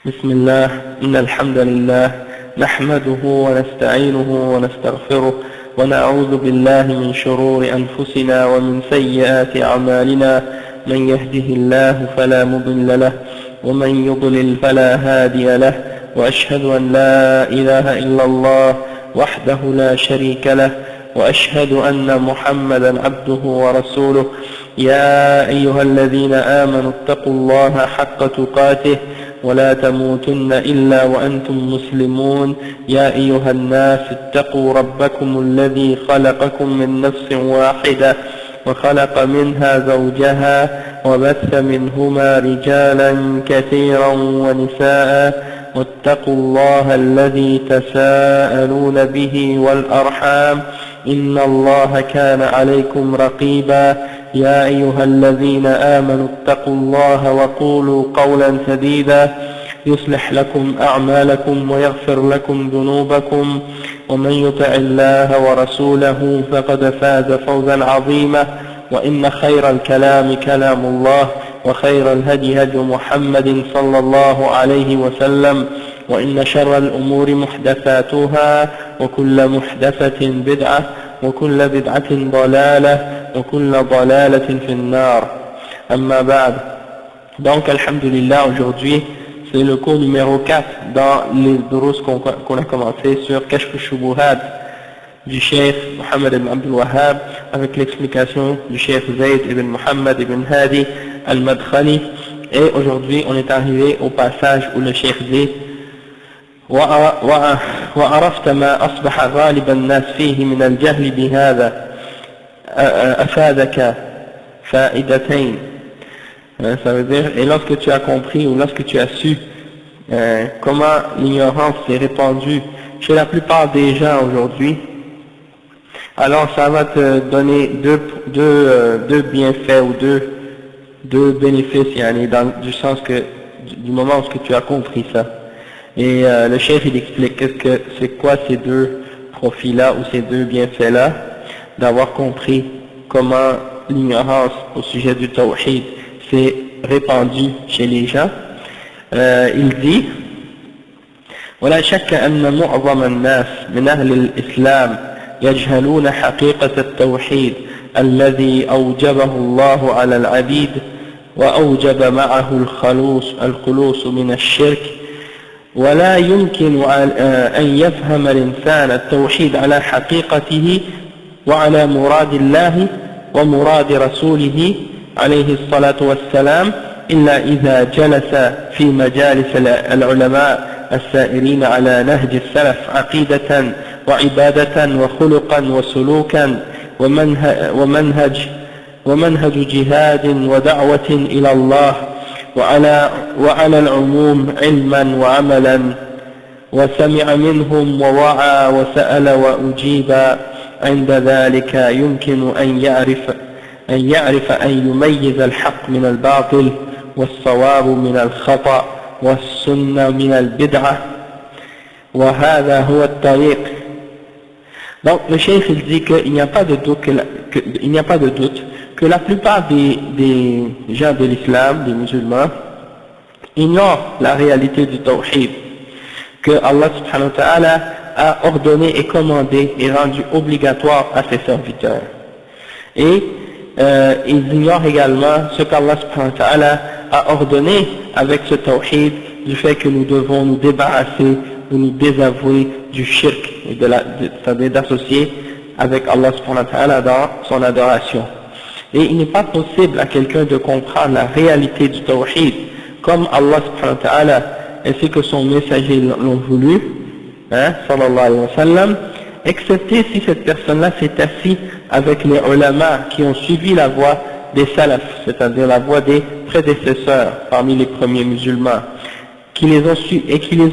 بسم الله إن الحمد لله نحمده ونستعينه ونستغفره ونعوذ بالله من شرور أنفسنا ومن سيئات أعمالنا من يهده الله فلا مضل له ومن يضلل فلا هادي له وأشهد أن لا إله إلا الله وحده لا شريك له وأشهد أن محمدا عبده ورسوله يا أيها الذين آمنوا اتقوا الله حق تقاته ولا تموتن إلا وأنتم مسلمون يا أيها الناس اتقوا ربكم الذي خلقكم من نفس واحدة وخلق منها زوجها وبث منهما رجالا كثيرا ونساء واتقوا الله الذي تساءلون به والأرحام إن الله كان عليكم رقيبا يا أيها الذين آمنوا اتقوا الله وقولوا قولا سديدا يصلح لكم أعمالكم ويغفر لكم ذنوبكم ومن يطع الله ورسوله فقد فاز فوزا عظيما وإن خير الكلام كلام الله وخير الهدي هدي محمد صلى الله عليه وسلم وإن شر الأمور محدثاتها وكل محدثة بدعة وكل بدعة ضلالة وكل ضلالة في النار أما بعد. Donc alhamdulillah, aujourd'hui c'est le cours numéro 4 dans les durus qu'on a commencé sur Kashf al-Shubuhat du Cheikh Mohammed ibn Abdul Wahhab avec l'explication du Cheikh Zayd ibn Muhammad ibn Hadi al-Madkhali. Et aujourd'hui on est arrivé au passage où le Cheikh dit وعرفت ما أصبح غالب الناس فيه من الجهل بهذا أفادك فائدتين. Ça veut dire, et lorsque tu as compris ou lorsque tu as su comment l'ignorance s'est répandue chez la plupart des gens aujourd'hui, alors ça va te donner deux bienfaits ou deux bénéfices, du sens que du moment où tu as compris ça. Et le chef il explique que c'est quoi ces deux profils-là ou ces deux bienfaits-là, d'avoir compris comment l'ignorance au sujet du tawhid s'est répandue chez les gens. Il dit ولا شك أن معظم الناس من أهل الإسلام يجهلون حقيقة التوحيد الذي أوجبه الله على العبيد وأوجب معه الخلوص من الشرك ولا يمكن أن يفهم الإنسان التوحيد على حقيقته وعلى مراد الله ومراد رسوله عليه الصلاة والسلام إلا إذا جلس في مجالس العلماء السائرين على نهج السلف عقيدة وعبادة وخلقا وسلوكا ومنهج جهاد ودعوة إلى الله وعلى العموم علما وعملا وسمع منهم ووعى وسأل وأجيب عند ذلك يمكن أن يعرف أن يميز الحق من الباطل والصواب من الخطأ والسنة من البدعة وهذا هو الطريق. Donc le cheikh il dit qu'il n'y a pas de doute que la plupart des gens de l'islam, des musulmans, ignorent la réalité du tawhid, que Allah subhanahu wa ta'ala a ordonné et commandé et rendu obligatoire à ses serviteurs. Et ils ignorent également ce qu'Allah subhanahu wa ta'ala a ordonné avec ce tawhid, du fait que nous devons nous débarrasser ou nous désavouer du shirk, c'est-à-dire d'associer avec Allah subhanahu wa ta'ala dans son adoration. Et il n'est pas possible à quelqu'un de comprendre la réalité du tawhid comme Allah subhanahu wa ta'ala ainsi que son messager l'ont voulu, sallallahu alayhi wa sallam, excepté si cette personne-là s'est assise avec les ulama qui ont suivi la voie des salafs, c'est-à-dire la voie des prédécesseurs parmi les premiers musulmans, qui les ont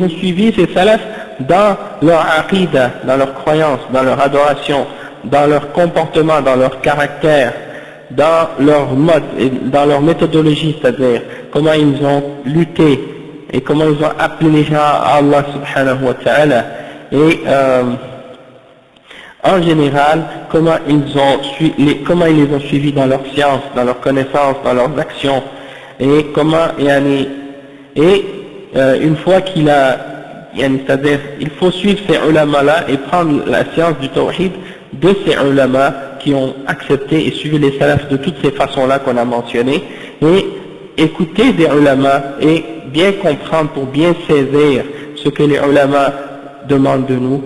suivis, ces salafs, dans leur aqidah, dans leur croyance, dans leur adoration, dans leur comportement, dans leur caractère, dans leur mode et dans leur méthodologie, c'est-à-dire comment ils ont lutté et comment ils ont appelé les gens à Allah subhanahu wa ta'ala, et en général comment ils les ont suivis dans leur science, dans leurs connaissances, dans leurs actions, et comment une fois qu'il a, c'est-à-dire il faut suivre ces ulama-là et prendre la science du tawhid de ces ulama qui ont accepté et suivi les salafs de toutes ces façons-là qu'on a mentionnées, et écouter des ulama et bien comprendre pour bien saisir ce que les ulama demandent de nous,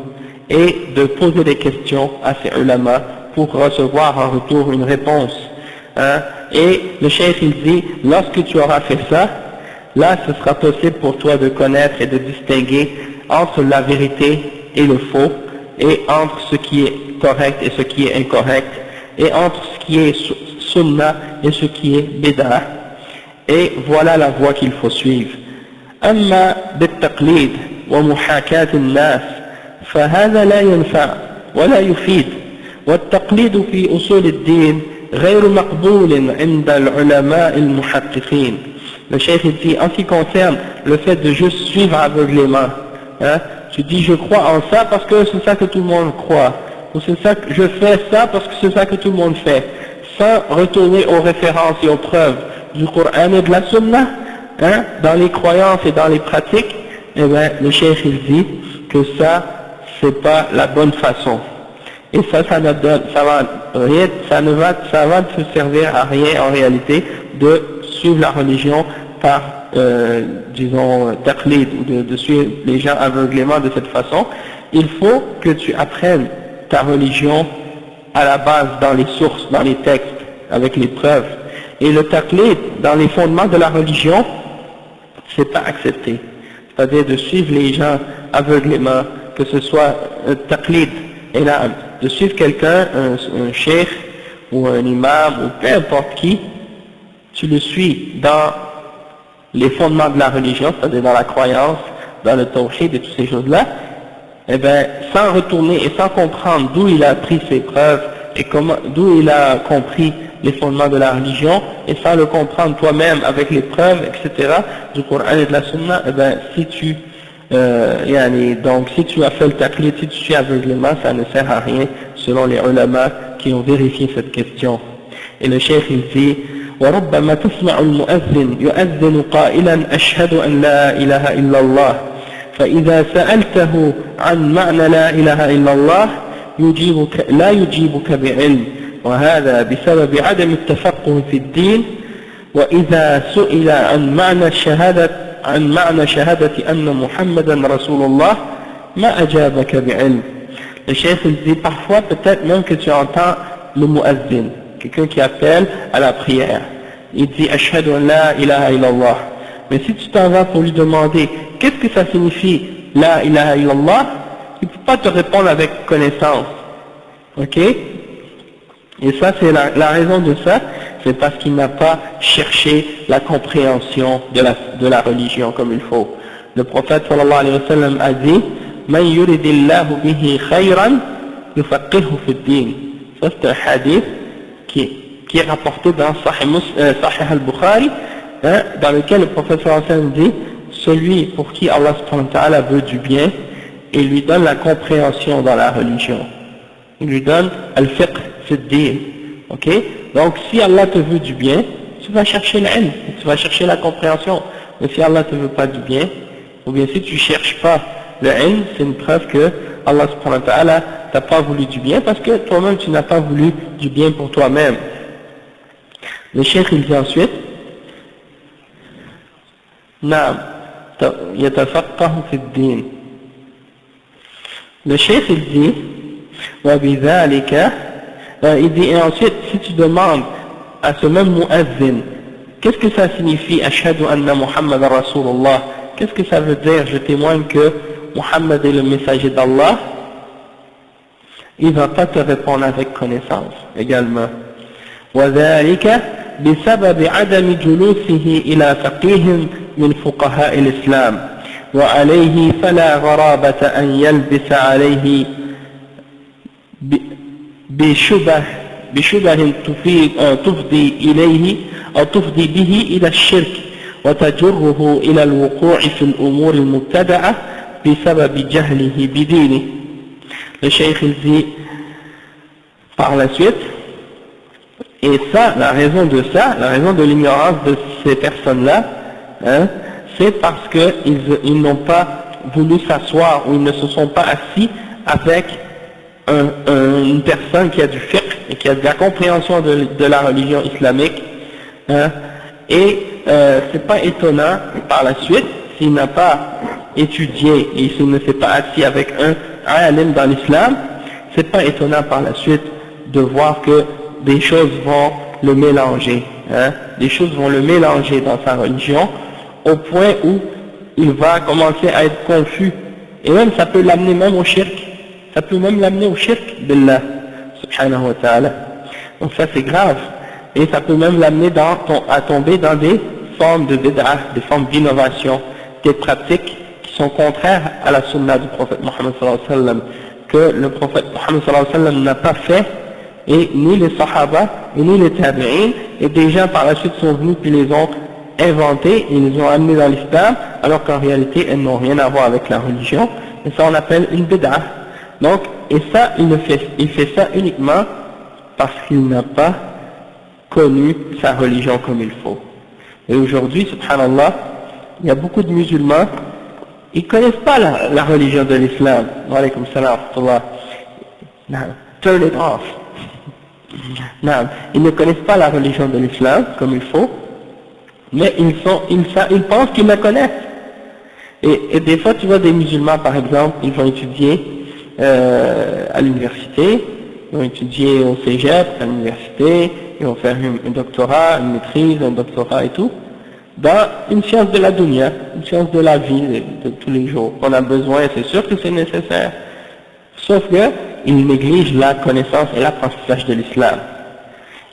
et de poser des questions à ces ulama pour recevoir en retour une réponse. Et le cheikh il dit, lorsque tu auras fait ça, là ce sera possible pour toi de connaître et de distinguer entre la vérité et le faux, et entre ce qui est correct et ce qui est incorrect, et entre ce qui est sunnah et ce qui est bid'ah. Et voilà la voie qu'il faut suivre. أما بالتقليد ومحاكاة الناس فهذا لا ينفع ولا يفيد، والتقليد في أصول الدين غير مقبول عند العلماء المحققين. Le cheikh dit, en ce qui concerne le fait de juste suivre aveuglément, tu dis je crois en ça parce que c'est ça que tout le monde croit, ou c'est ça que je fais ça parce que c'est ça que tout le monde fait, sans retourner aux références et aux preuves du Coran et de la Sunna, dans les croyances et dans les pratiques, eh bien, le cheikh il dit que ça, c'est pas la bonne façon. Et ça ne va te servir à rien en réalité de suivre la religion par, disons, taqlid, ou de suivre les gens aveuglément de cette façon. Il faut que tu apprennes ta religion à la base dans les sources, dans les textes, avec les preuves. Et le taqlid, dans les fondements de la religion, c'est pas accepté. C'est-à-dire de suivre les gens aveuglément, que ce soit taqlid, et là, de suivre quelqu'un, un cheikh, ou un imam, ou peu importe qui, tu le suis dans les fondements de la religion, c'est-à-dire dans la croyance, dans le tawhid et toutes ces choses-là, eh bien, sans retourner et sans comprendre d'où il a pris ses preuves et d'où il a compris les fondements de la religion, et sans le comprendre toi-même avec les preuves, etc., du Coran et de la Sunna, eh bien, donc si tu as fait le taqlid, si tu suis aveuglément, ça ne sert à rien, selon les ulama qui ont vérifié cette question. Et le cheikh il dit, وَرُبَّمَا تسمع المؤذن يؤذن قائلا أشهد أن لا إله إلا الله فإذا سألته عن معنى لا إله إلا الله لا يجيبك بعلم وهذا بسبب عدم التفقه في الدين وإذا سئل عن معنى شهادة أن محمدا رسول الله ما أجابك بعلم. Le cheikh il dit, parfois peut-être même que tu entends le muazzin, quelqu'un qui appelle à la prière, il dit ashhadu an la ilaha illallah, mais si tu t'en vas pour lui demander qu'est-ce que ça signifie la ilaha illallah, il ne peut pas te répondre avec connaissance, ok? Et ça, c'est la raison de ça, c'est parce qu'il n'a pas cherché la compréhension de la religion comme il faut. Le prophète sallallahu alayhi wa sallam a dit, man yuridillahu bihi khayran yufaqihu fi din. Ça c'est un hadith qui est rapporté dans Sahih al-Bukhari, dans lequel le prophète sallallahu alayhi wa sallam dit, celui pour qui Allah subhanahu wa ta'ala veut du bien, et lui donne la compréhension dans la religion. Il lui donne al-fiqh fi din. Ok? Donc si Allah te veut du bien, tu vas chercher l'ilm, tu vas chercher la compréhension. Mais si Allah te veut pas du bien, ou bien si tu cherches pas le ilm, c'est une preuve que Allah subhanahu wa ta'ala t'a pas voulu du bien, parce que toi-même tu n'as pas voulu du bien pour toi-même. Le cheikh il dit ensuite, Naam, yatafaqahu fi ad-din. Le cheikh il dit, wa bidhalika, il dit, et ensuite, si tu demandes à ce même muazzin, qu'est-ce que ça signifie, ashhadu anna Muhammad Rasulullah, qu'est-ce que ça veut dire, je témoigne que Muhammad est le messager d'Allah, il ne va pas te répondre avec connaissance également. وذلك بسبب عدم جلوسه إلى فقيه من فقهاء الإسلام وعليه فلا غرابة أن يلبس عليه بشبه تفضي إليه أو تفضي به إلى الشرك وتجره إلى الوقوع في الأمور المبتدعة بسبب جهله بدينه. Le cheikh il dit par la suite, et ça, la raison de l'ignorance de ces personnes-là, c'est parce qu'ils n'ont pas voulu s'asseoir ou ils ne se sont pas assis avec une personne qui a du fiqh et qui a de la compréhension de la religion islamique, hein, et c'est pas étonnant par la suite s'il n'a pas étudié et s'il ne s'est pas assis avec un alim dans l'islam, c'est pas étonnant par la suite de voir que des choses vont le mélanger, hein, des choses vont le mélanger dans sa religion au point où il va commencer à être confus, et même ça peut l'amener même au shirk, ça peut même l'amener au shirk billah subhanahu wa ta'ala. Donc ça c'est grave, et ça peut même l'amener à tomber dans des formes de bid'ah, des formes d'innovation, des pratiques qui sont contraires à la sunna du prophète Mohammed sallallahu alayhi wa sallam, que le prophète Mohammed sallallahu alayhi wa sallam n'a pas fait, et ni les sahaba, et ni les tabi'in, et des gens par la suite sont venus puis les ont inventés, et les ont amenés dans l'islam, alors qu'en réalité elles n'ont rien à voir avec la religion, et ça on appelle une bid'ah. Donc, et ça, il fait ça uniquement parce qu'il n'a pas connu sa religion comme il faut. Et aujourd'hui, subhanallah, il y a beaucoup de musulmans, ils ne connaissent pas la religion de l'islam. Wa alaykum salam wa rahmatullah. Turn it off. Ils ne connaissent pas la religion de l'islam comme il faut, mais ils pensent qu'ils la connaissent. Et des fois, tu vois des musulmans, par exemple, ils vont étudier à l'université, ils vont étudier au cégep, à l'université, ils vont faire un doctorat, une maîtrise, un doctorat et tout, dans une science de la dunya, une science de la vie de tous les jours. On a besoin, c'est sûr que c'est nécessaire. Sauf que ils négligent la connaissance et l'apprentissage de l'islam.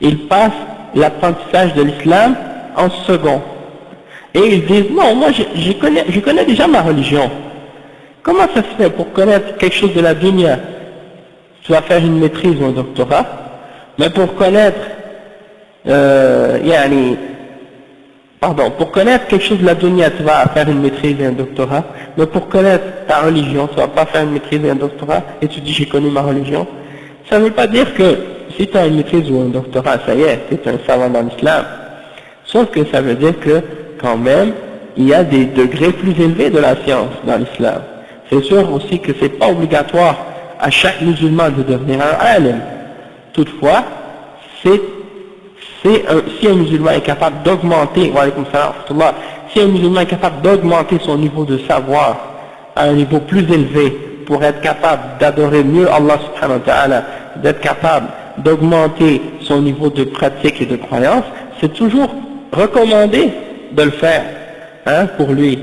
Ils passent l'apprentissage de l'islam en second. Et ils disent, non, moi je connais déjà ma religion. Comment ça se fait pour connaître quelque chose de la dunya? Tu vas faire une maîtrise ou un doctorat, mais pour connaître, pour connaître quelque chose de la dunya, tu vas faire une maîtrise et un doctorat, mais pour connaître ta religion, tu vas pas faire une maîtrise et un doctorat, et tu dis j'ai connu ma religion. Ça ne veut pas dire que si tu as une maîtrise ou un doctorat, ça y est, tu es un savant dans l'islam. Sauf que ça veut dire que, quand même, il y a des degrés plus élevés de la science dans l'islam. C'est sûr aussi que c'est pas obligatoire à chaque musulman de devenir un alim. Toutefois, si un musulman est capable d'augmenter, si un musulman est capable d'augmenter son niveau de savoir à un niveau plus élevé pour être capable d'adorer mieux Allah subhanahu wa ta'ala, d'être capable d'augmenter son niveau de pratique et de croyance, c'est toujours recommandé de le faire, hein, pour lui.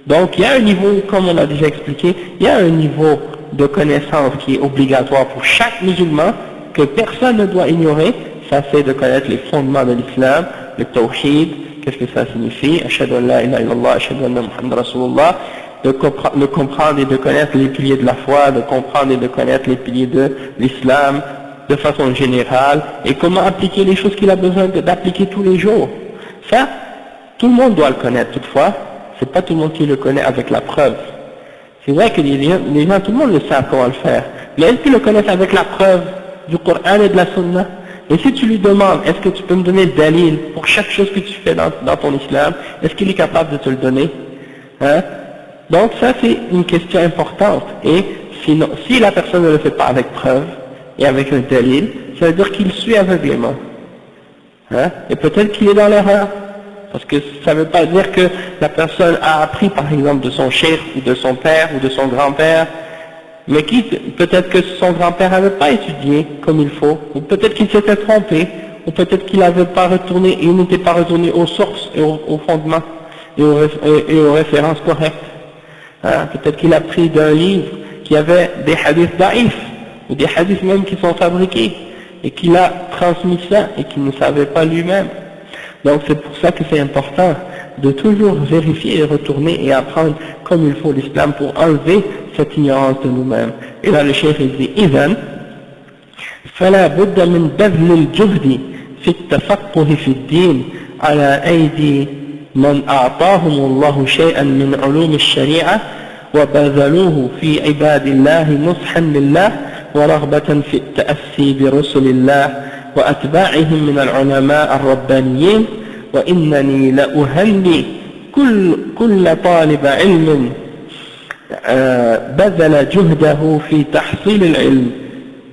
Donc il y a un niveau, comme on a déjà expliqué, il y a un niveau de connaissance qui est obligatoire pour chaque musulman, que personne ne doit ignorer. Ça c'est de connaître les fondements de l'islam, le tawhid, qu'est-ce que ça signifie, ashhadu an la ilaha illallah, ashhadu anna Muhammad rasulullah, de comprendre et de connaître les piliers de la foi, de comprendre et de connaître les piliers de l'islam de façon générale, et comment appliquer les choses qu'il a besoin d'appliquer tous les jours. Ça, tout le monde doit le connaître. Toutefois, c'est pas tout le monde qui le connaît avec la preuve. C'est vrai que les gens, tout le monde le sait comment le faire, mais est-ce qu'ils le connaissent avec la preuve du Coran et de la Sunna? Et si tu lui demandes, est-ce que tu peux me donner le dalil pour chaque chose que tu fais dans ton islam, est-ce qu'il est capable de te le donner, hein? Donc ça c'est une question importante, et sinon, si la personne ne le fait pas avec preuve et avec un dalil, ça veut dire qu'il suit aveuglément, hein? Et peut-être qu'il est dans l'erreur, parce que ça ne veut pas dire que la personne a appris par exemple de son cheikh ou de son père ou de son grand-père, mais peut-être que son grand-père n'avait pas étudié comme il faut, ou peut-être qu'il s'était trompé, ou peut-être qu'il n'avait pas retourné, il n'était pas retourné aux sources et aux fondements et aux références correctes. Hein, peut-être qu'il a pris d'un livre qui avait des hadiths daïfs, ou des hadiths même qui sont fabriqués, et qu'il a transmis ça, et qu'il ne savait pas lui-même. Donc c'est pour ça que c'est important de toujours vérifier et retourner et apprendre comme il faut l'islam pour enlever cette ignorance de nous-mêmes. Et là le cheikh il dit إذن فلا بد من بذل الجهد في التفقه في الدين على أيدي من أعطاهم الله شيئا من علوم الشريعة وبذلوه في عباد الله نصحا لله ورغبة في التأسي برسل الله وأتباعهم من العلماء الربانيين وإنني لأهني كل طالب علم بذل جهده في تحصيل العلم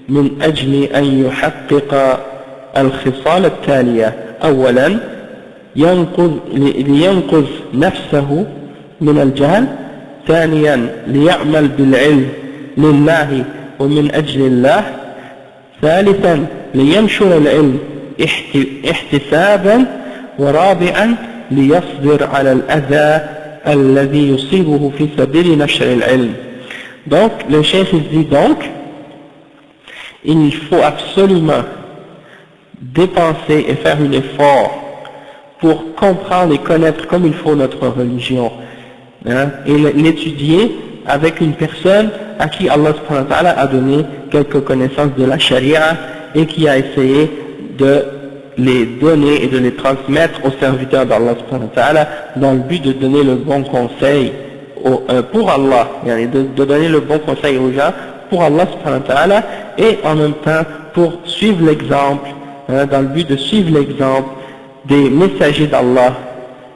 من أجل أن يحقق الخصال التالية: أولا لينقذ نفسه من الجهل، ثانيا ليعمل بالعلم لله ومن أجل الله، ثالثا لينشر العلم احتسابا، ورابعا ليصبر على الأذى الذي يصيبه في سبيل نشر العلم. Donc le chef dit donc il faut absolument dépenser et faire un effort pour comprendre et connaître comme il faut notre religion, hein, et l'étudier avec une personne à qui Allah subhanahu wa ta'ala a donné quelques connaissances de la charia et qui a essayé de les donner et de les transmettre aux serviteurs d'Allah subhanahu wa ta'ala dans le but de donner le bon conseil pour Allah, de donner le bon conseil aux gens pour Allah subhanahu wa ta'ala, et en même temps pour suivre l'exemple, hein, dans le but de suivre l'exemple des messagers d'Allah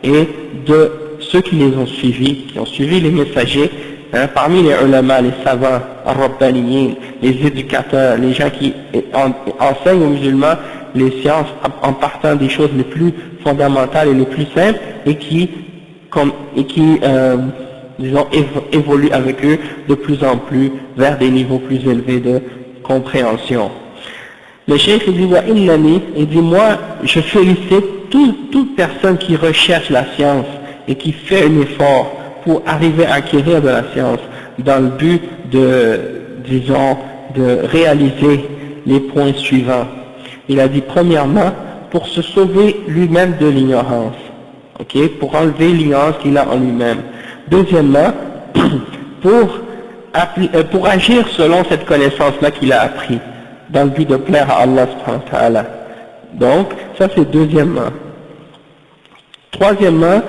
et de ceux qui les ont suivis, qui ont suivi les messagers, hein, parmi les ulama, les savants, ar-rabbaniyin, les éducateurs, les gens qui enseignent aux musulmans les sciences en partant des choses les plus fondamentales et les plus simples, et qui disons, évoluent avec eux de plus en plus vers des niveaux plus élevés de compréhension. Le cheikh dit wa innani, il dit moi je félicite toute personne qui recherche la science et qui fait un effort pour arriver à acquérir de la science dans le but de, disons, de réaliser les points suivants. Il a dit premièrement pour se sauver lui-même de l'ignorance, ok, pour enlever l'ignorance qu'il a en lui-même. Deuxièmement, pour agir selon cette connaissance-là qu'il a appris, dans le but de plaire à Allah subhanahu wa ta'ala. Donc, ça c'est deuxièmement. Troisièmement,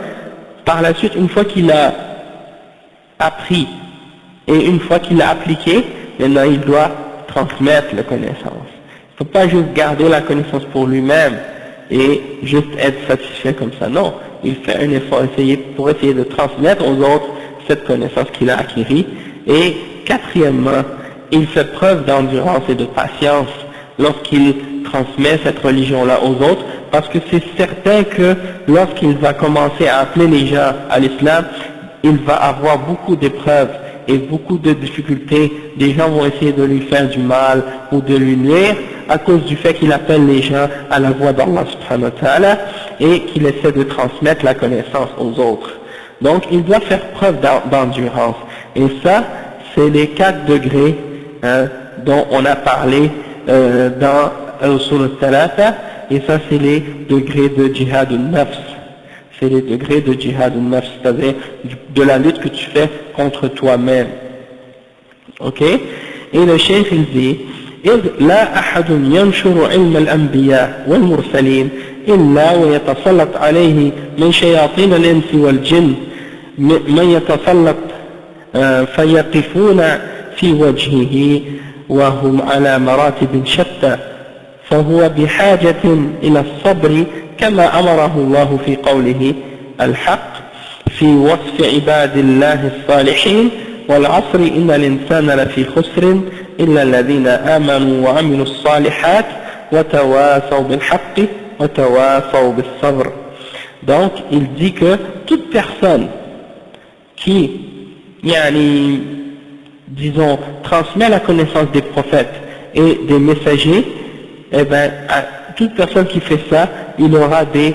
par la suite, une fois qu'il a appris et une fois qu'il a appliqué, maintenant il doit transmettre la connaissance. Il ne faut pas juste garder la connaissance pour lui-même et juste être satisfait comme ça. Non, il fait un effort pour essayer de transmettre aux autres cette connaissance qu'il a acquérie. Et quatrièmement, il fait preuve d'endurance et de patience lorsqu'il transmet cette religion-là aux autres, parce que c'est certain que lorsqu'il va commencer à appeler les gens à l'islam, il va avoir beaucoup d'épreuves et beaucoup de difficultés. Des gens vont essayer de lui faire du mal ou de lui nuire à cause du fait qu'il appelle les gens à la voie d'Allah subhanahu wa ta'ala et qu'il essaie de transmettre la connaissance aux autres. Donc il doit faire preuve d'endurance. Et ça, c'est les 4 degrés, hein, dont on a parlé dans al-usul al-thalatha, et ça c'est les degrés de jihad al-nafs. C'est les degrés de jihad al-nafs, c'est-à-dire de la lutte que tu fais contre toi-même. Ok? Et le cheikh il dit إذ لا أحد ينشر علم الأنبياء والمرسلين إلا ويتسلط عليه من شياطين الإنس والجن من يتسلط فيقفون في وجهه وهم على مراتب شتى، فهو بحاجة إلى الصبر كما أمره الله في قوله الحق في وصف عباد الله الصالحين والعصر إن الإنسان لفي خسر إلا الذين آمنوا وعملوا الصالحات وتواصوا بالحق وتواصوا بالصبر. Donc il dit que toute personne qui, disons, transmet la connaissance des prophètes et des messagers, eh bien, toute personne qui fait ça, il aura des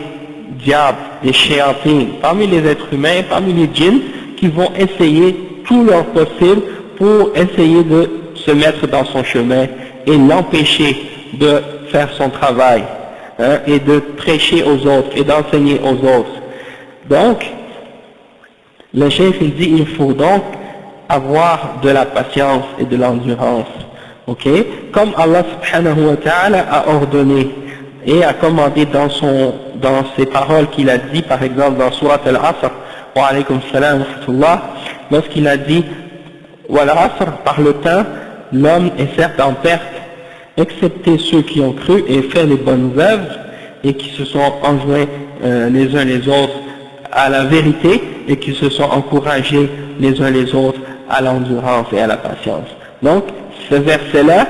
diables, des shayatines, parmi les êtres humains, parmi les djinns, qui vont essayer tout leur possible pour essayer de se mettre dans son chemin et l'empêcher de faire son travail, hein, et de prêcher aux autres et d'enseigner aux autres. Donc, le chef il dit il faut donc avoir de la patience et de l'endurance, ok, comme Allah subhanahu wa ta'ala a ordonné et a commandé dans ses paroles qu'il a dit, par exemple dans Surat al-Asr, wa alaykum salam wa rahmatullah, lorsqu'il a dit wal asr, par le temps l'homme est certes en perte, excepté ceux qui ont cru et fait les bonnes œuvres et qui se sont enjoints les uns les autres à la vérité et qui se sont encouragés les uns les autres à l'endurance et à la patience. Donc, ce verset-là,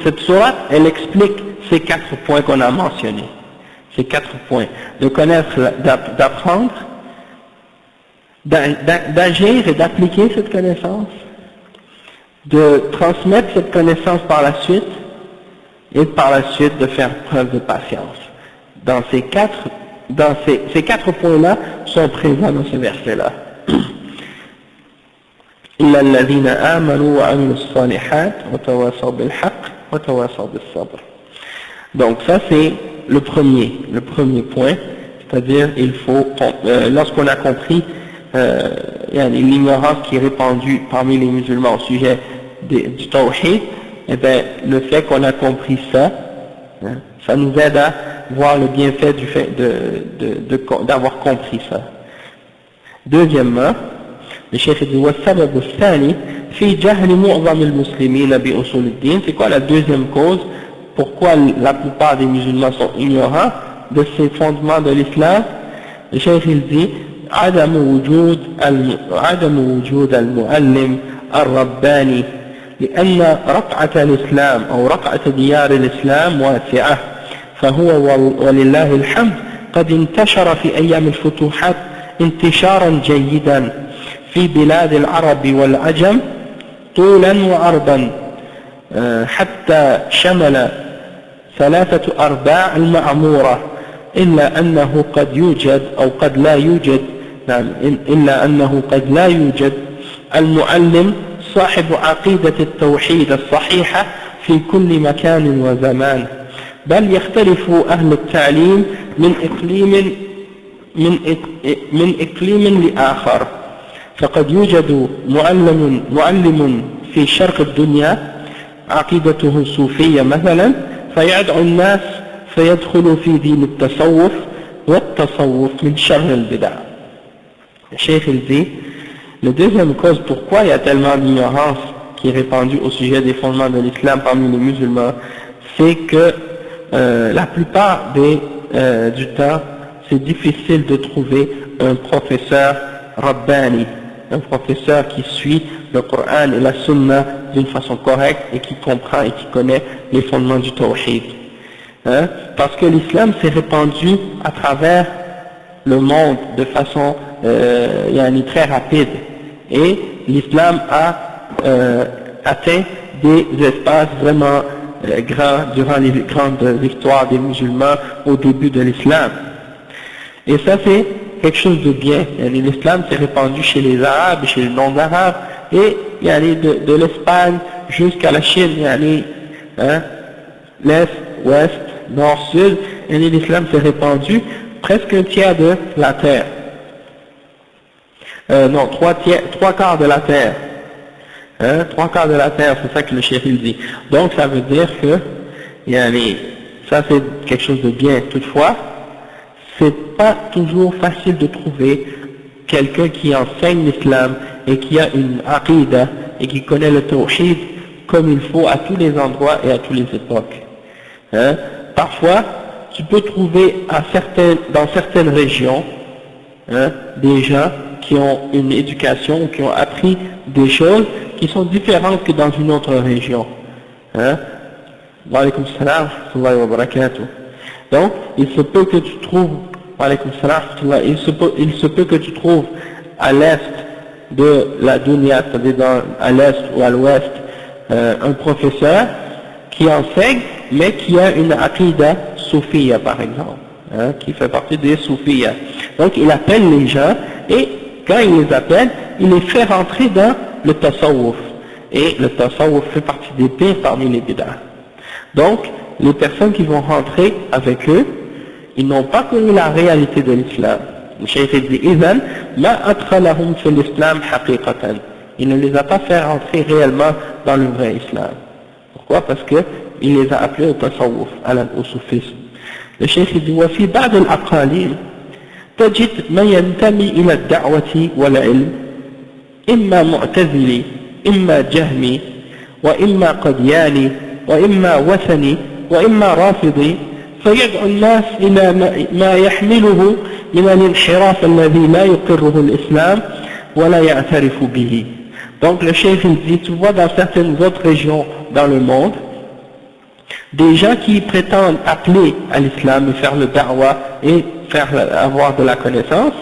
cette sourate, elle explique ces 4 points qu'on a mentionnés. Ces 4 points. De connaître, d'apprendre, d'agir et d'appliquer cette connaissance, de transmettre cette connaissance par la suite, et par la suite de faire preuve de patience. Ces 4 points-là sont présents dans ce verset-là. إِلَّا الَّذِينَ آمَنُوا وَعَمِلُوا الصَّالِحَاتِ وَتَوَاصَوْا بِالْحَقِّ وَتَوَاصَوْا بِالصَّبْرِ. Donc ça c'est le premier point, c'est-à-dire il faut, lorsqu'on a compris l'ignorance qui est répandue parmi les musulmans au sujet du tawhid, eh bien, le fait qu'on a compris ça, ça nous aide à voir le bienfait du fait d'avoir compris ça. Deuxièmement, le cheikh dit والسبب الثاني في جهل معظم المسلمين بأصول الدين. C'est quoi la deuxième cause pourquoi la plupart des musulmans sont ignorants de ces fondements de l'islam? Le cheikh dit عدم وجود المعلم الرباني لأن رقعة الإسلام أو رقعة ديار الإسلام واسعة، فهو ولله الحمد قد انتشر في أيام الفتوحات انتشارا جيدا في بلاد العرب والعجم طولا وعرضا، حتى شمل 3/4 المعمورة، إلا أنه قد يوجد أو قد لا يوجد إلا أنه قد لا يوجد المعلم صاحب عقيدة التوحيد الصحيحة في كل مكان وزمان، بل يختلف أهل التعليم من إقليم لآخر، فقد يوجد معلم في شرق الدنيا عقيدته صوفية مثلا فيدعو الناس فيدخل في دين التصوف والتصوف من شر البدع. Le cheikh il dit, la deuxième cause pourquoi il y a tellement d'ignorance qui est répandue au sujet des fondements de l'islam parmi les musulmans, c'est que la plupart du temps, c'est difficile de trouver un professeur rabbani, un professeur qui suit le Coran et la Sunna d'une façon correcte et qui comprend et qui connaît les fondements du tawhid. Parce que l'islam s'est répandu à travers le monde de façon très rapide, et l'islam a atteint des espaces vraiment grands durant les grandes victoires des musulmans au début de l'islam. Et ça c'est quelque chose de bien. L'islam s'est répandu chez les Arabes, chez les non-Arabes, et de l'Espagne jusqu'à la Chine, l'Est, Ouest, Nord, Sud, et l'islam s'est répandu presque un tiers de la terre. Non, 3/4 de la terre. 3/4 de la terre, c'est ça que le cheikh dit. Donc ça veut dire que ça c'est quelque chose de bien. Toutefois, c'est pas toujours facile de trouver quelqu'un qui enseigne l'islam et qui a une aqidah et qui connaît le tawhid comme il faut à tous les endroits et à toutes les époques. Parfois, tu peux trouver dans certaines régions des gens qui ont une éducation, qui ont appris des choses qui sont différentes que dans une autre région. Wa alaykum salam wa rahmatullahi wa barakatuh. Donc, il se peut que tu trouves, il se peut que tu trouves à l'est de la dunya, c'est-à-dire à l'est ou à l'ouest, un professeur qui enseigne, mais qui a une aqidah soufia par exemple, qui fait partie des soufiyas. Donc il appelle les gens, et quand il les appelle, il les fait rentrer dans le tasawwuf. Et le tasawwuf fait partie des pires parmi les bid'ah. Donc, les personnes qui vont rentrer avec eux, ils n'ont pas connu la réalité de l'islam. Le cheikh dit, إِذَنْ مَا أَدْخَلَهُمْ فِي الْإِسْلَامِ حَقِيقَةً. Il ne les a pas fait rentrer réellement dans le vrai islam. Pourquoi? Parce que il les a appelés au tasawwuf, au soufisme. Le cheikh dit, وَفِي بَعْضِ الْأَقَالِيلِ تجد من ينتمي إلى الدعوة والعلم إما معتزلي إما جهمي وإما قدياني وإما وثني وإما رافضي فيدعو الناس إلى ما يحمله من الانحراف الذي لا يقره الإسلام ولا يعترف به. Donc le cheikh il dit, tu vois dans certaines autres régions dans le monde, des gens qui prétendent appeler à l'islam et faire le da'wah et avoir de la connaissance,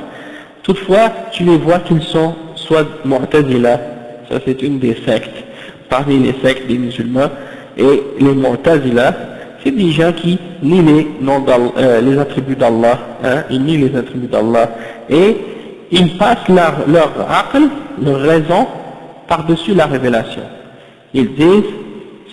toutefois tu les vois qu'ils sont soit Mu'tazila, ça c'est une des sectes, parmi les sectes des musulmans, et les Mu'tazila, c'est des gens qui nient les attributs d'Allah, hein, ils nient les attributs d'Allah, et ils passent leur aql, leur raison, par-dessus la révélation. Ils disent,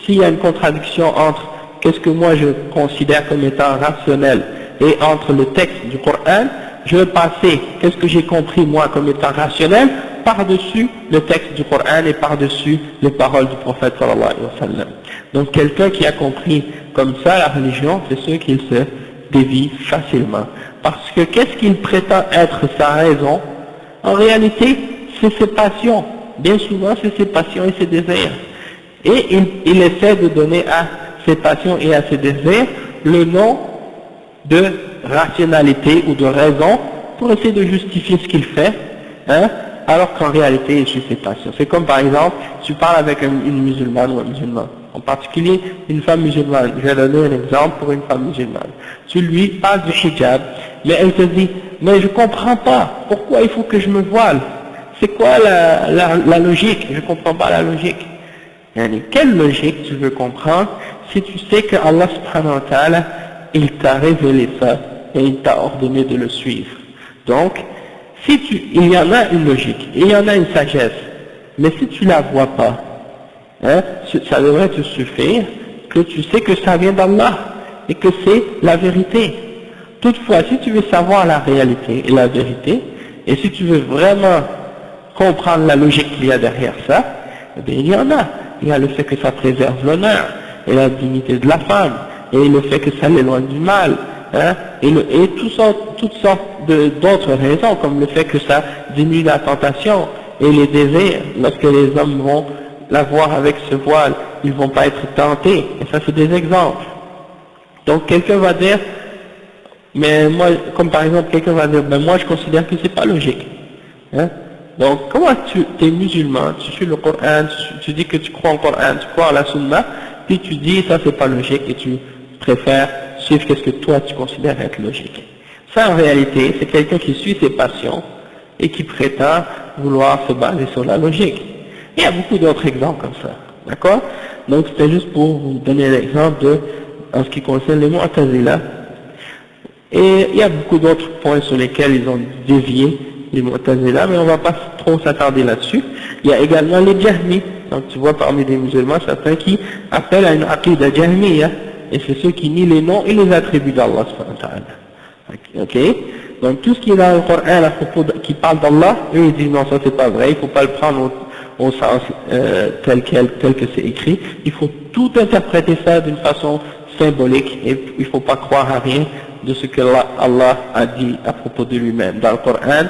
s'il y a une contradiction entre qu'est-ce que moi je considère comme étant rationnel et entre le texte du Coran, je vais passer qu'est-ce que j'ai compris moi comme étant rationnel par-dessus le texte du Coran et par-dessus les paroles du prophète sallallahu alayhi wa sallam. Donc quelqu'un qui a compris comme ça la religion, c'est sûr qu'il se dévie facilement. Parce que qu'est-ce qu'il prétend être sa raison? En réalité, c'est ses passions. Bien souvent, c'est ses passions et ses désirs. Et il essaie de donner à ses passions et à ses désirs le nom de rationalité ou de raison pour essayer de justifier ce qu'il fait, hein, alors qu'en réalité, il suit ses passions. C'est comme par exemple, tu parles avec une musulmane ou un musulman, en particulier une femme musulmane. Je vais donner un exemple pour une femme musulmane. Tu lui parles du hijab, mais elle te dit, mais je comprends pas, pourquoi il faut que je me voile? C'est quoi la logique? Je comprends pas la logique. Quelle logique tu veux comprendre si tu sais que Allah subhanahu wa ta'ala, il t'a révélé ça et il t'a ordonné de le suivre. Donc, il y en a une logique, il y en a une sagesse, mais si tu la vois pas, hein, ça devrait te suffire que tu sais que ça vient d'Allah et que c'est la vérité. Toutefois, si tu veux savoir la réalité et la vérité, et si tu veux vraiment comprendre la logique qu'il y a derrière ça, eh bien, il y en a. Il y a le fait que ça préserve l'honneur et la dignité de la femme, et le fait que ça l'éloigne du mal, hein, et toutes sortes d'autres raisons, comme le fait que ça diminue la tentation et les désirs. Lorsque les hommes vont la voir avec ce voile, ils vont pas être tentés, et ça c'est des exemples. Donc quelqu'un va dire, mais moi, comme par exemple quelqu'un va dire, ben moi je considère que c'est pas logique, hein. Donc, comment tu es musulman, tu suis le Coran, tu dis que tu crois au Coran, tu crois à la Sunna, puis tu dis ça c'est pas logique et tu préfères suivre qu'est-ce que toi tu considères être logique. Ça en réalité, c'est quelqu'un qui suit ses passions et qui prétend vouloir se baser sur la logique. Il y a beaucoup d'autres exemples comme ça, d'accord? Donc c'était juste pour vous donner l'exemple en ce qui concerne les Mu'tazila. Et il y a beaucoup d'autres points sur lesquels ils ont dévié, les Mu'tazila, mais on ne va pas trop s'attarder là-dessus. Il y a également les Jahmi. Donc tu vois parmi les musulmans certains qui appellent à une aqidah Jahmiya, et c'est ceux qui nient les noms et les attributs d'Allah subhanahu wa ta'ala. Ok? Donc tout ce qui est dans le Coran à propos qui parle d'Allah, eux ils disent non, ça c'est pas vrai, il ne faut pas le prendre au sens tel que c'est écrit, il faut tout interpréter ça d'une façon symbolique, et il ne faut pas croire à rien de ce que Allah a dit à propos de lui-même dans le Coran,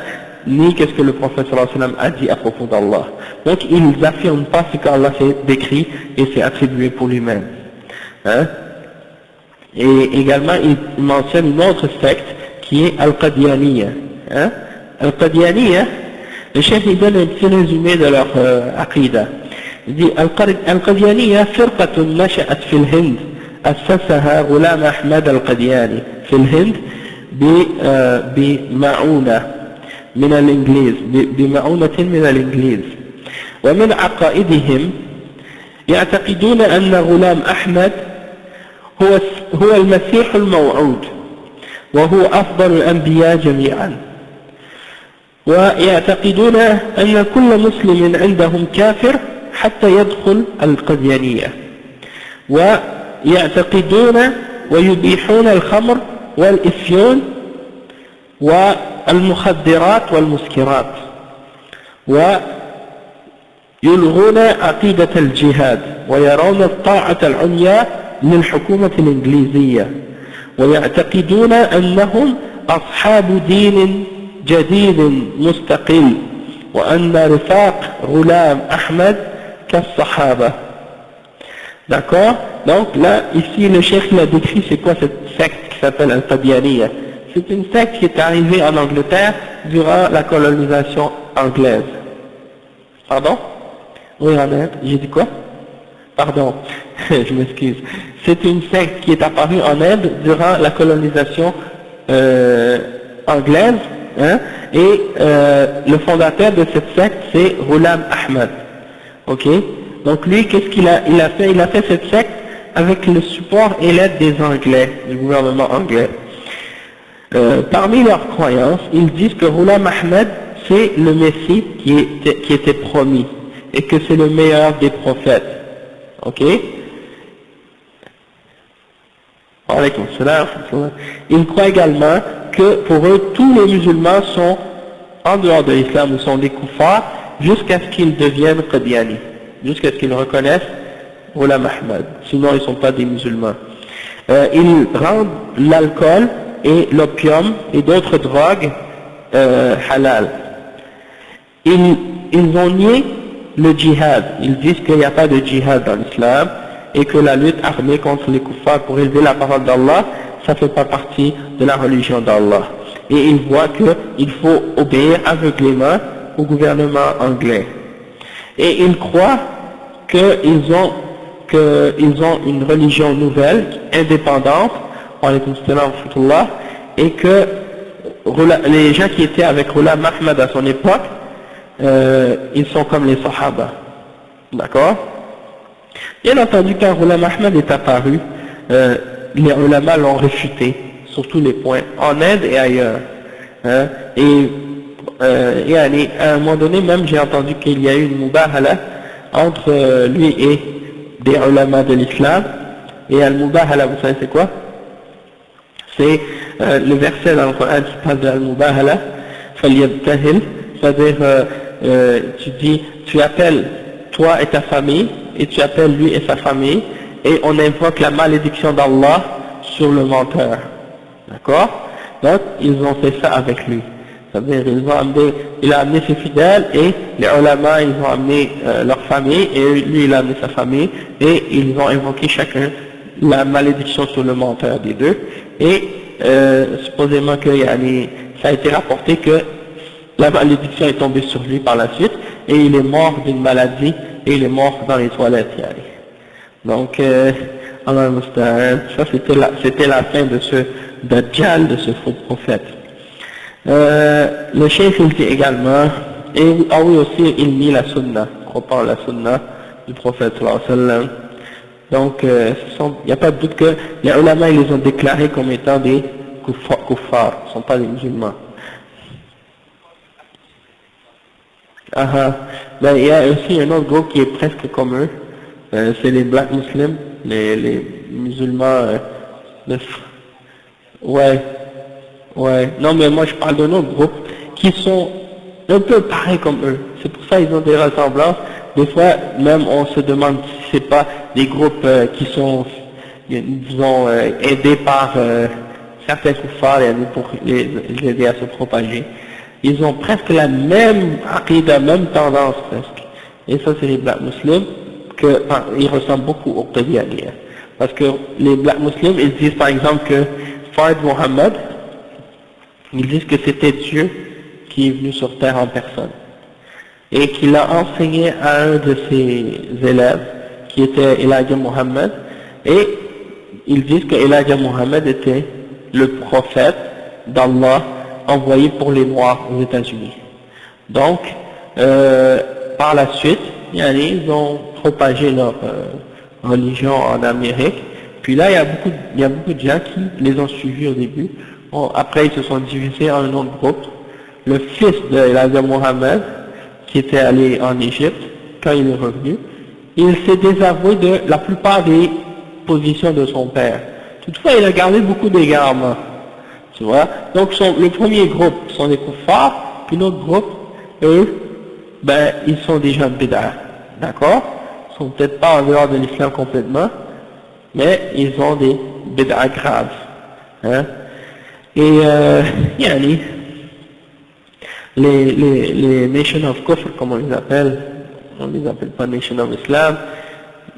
ni qu'est-ce que le prophète sallallahu alayhi wa sallam a dit à propos d'Allah. Donc ils n'affirment pas ce qu'Allah s'est décrit et s'est attribué pour lui-même. Hein? Et également ils mentionnent une autre secte qui est Al-Qadiyaniyya. Hein? Al-Qadiyaniyya, le chef il donne un petit résumé de leur aqidah. Il dit Al-Qadiyaniyya firqatun nasha'at fil Hind أسسها غلام أحمد القدياني في الهند بمعونة من الإنجليز بمعونة من الإنجليز. ومن عقائدهم يعتقدون أن غلام أحمد هو المسيح الموعود وهو أفضل الأنبياء جميعا. ويعتقدون أن كل مسلم عندهم كافر حتى يدخل القديانية. ويعتقدون ويبيحون الخمر والإفيون والمخدرات والمسكرات، ويلغون عقيدة الجهاد، ويرون الطاعة العليا للحكومة الإنجليزية، ويعتقدون أنهم أصحاب دين جديد مستقل، وأن رفاق غلام أحمد كالصحابة. D'accord? Donc là, ici, le cheikh l'a décrit, c'est quoi cette secte qui s'appelle Al-Qadianiyya. C'est une secte qui est arrivée en Angleterre durant la colonisation anglaise. Pardon? Oui, en Inde. J'ai dit quoi? Pardon, je m'excuse. C'est une secte qui est apparue en Inde durant la colonisation anglaise, hein, et le fondateur de cette secte, c'est Ghulam Ahmad. Ok? Donc lui, qu'est-ce qu'il a fait? Il a fait cette secte avec le support et l'aide des Anglais, du gouvernement anglais. Parmi leurs croyances, ils disent que Ghulam Ahmad, c'est le Messie qui était promis, et que c'est le meilleur des prophètes. Ok? Ils croient également que pour eux, tous les musulmans sont en dehors de l'islam, ou sont des kuffars, jusqu'à ce qu'ils deviennent Qadiani, jusqu'à ce qu'ils reconnaissent Ghulam Ahmad. Sinon, ils ne sont pas des musulmans. Ils rendent l'alcool et l'opium et d'autres drogues halal. Ils ont nié le djihad. Ils disent qu'il n'y a pas de djihad dans l'islam et que la lutte armée contre les kuffars pour élever la parole d'Allah, ça ne fait pas partie de la religion d'Allah. Et ils voient qu'il faut obéir aveuglément au gouvernement anglais. Et ils croient qu'ils ont une religion nouvelle, indépendante, et que les gens qui étaient avec Ghulam Ahmad à son époque, ils sont comme les Sahaba. D'accord? Bien entendu, quand Ghulam Ahmad est apparu, les ulama l'ont réfuté sur tous les points, en Inde et ailleurs. Hein? Et à un moment donné, même j'ai entendu qu'il y a eu une mubahala entre lui et des ulama de l'islam. Et al-mubahala, vous savez c'est quoi? C'est le verset dans le Coran qui parle de al-mubahala, فَلْيَبْتَهِلْ, c'est-à-dire tu appelles toi et ta famille, et tu appelles lui et sa famille, et on invoque la malédiction d'Allah sur le menteur. D'accord? Donc, ils ont fait ça avec lui. C'est-à-dire, il a amené ses fidèles, et les ulama, ils ont amené leur famille, et lui, il a amené sa famille, et ils ont invoqué chacun la malédiction sur le menteur des deux, et supposément que ça a été rapporté que la malédiction est tombée sur lui par la suite, et il est mort d'une maladie, et il est mort dans les toilettes. Donc, ça c'était la fin de ce Dajjal, de ce faux prophète. Le cheikh il dit également, et oui aussi il nie la sunna, croit la sunna du prophète sallallahu alayhi wa sallam. Donc il n'y a pas de doute que les ulama ils les ont déclarés comme étant des kuffars, ne sont pas des musulmans. Ben, il y a aussi un autre groupe qui est presque comme eux, c'est les black muslims, les musulmans ouais, non mais moi je parle d'un autre groupe qui sont un peu pareils comme eux, c'est pour ça qu'ils ont des ressemblances. Des fois même on se demande si c'est pas des groupes qui sont, disons, aidés par certains kuffars pour les aider à se propager. Ils ont presque la même aqidah, même tendance presque. Et ça c'est les black muslims, ils ressemblent beaucoup aux Qadianiyya. Parce que les black muslims, ils disent par exemple que Fard Muhammad, ils disent que c'était Dieu qui est venu sur terre en personne. Et qu'il a enseigné à un de ses élèves, qui était Elijah Muhammad, et ils disent que Elijah Muhammad était le prophète d'Allah envoyé pour les Noirs aux États-Unis. Donc, par la suite, ils ont propagé leur religion en Amérique. Puis là, il y a beaucoup de gens qui les ont suivis au début. Bon, après, ils se sont divisés en un autre groupe. Le fils de Elijah Muhammad, qui était allé en Égypte, quand il est revenu, il s'est désavoué de la plupart des positions de son père. Toutefois, il a gardé beaucoup d'égarements. Tu vois? Donc, le premier groupe sont des kuffars, puis l'autre groupe, eux, ben, ils sont des gens de bid'ah. D'accord? Ils sont peut-être pas en dehors de l'islam complètement, mais ils ont des bid'ah graves. Hein? Et, les Nation of Kufr, comme on les appelle pas Nation of Islam,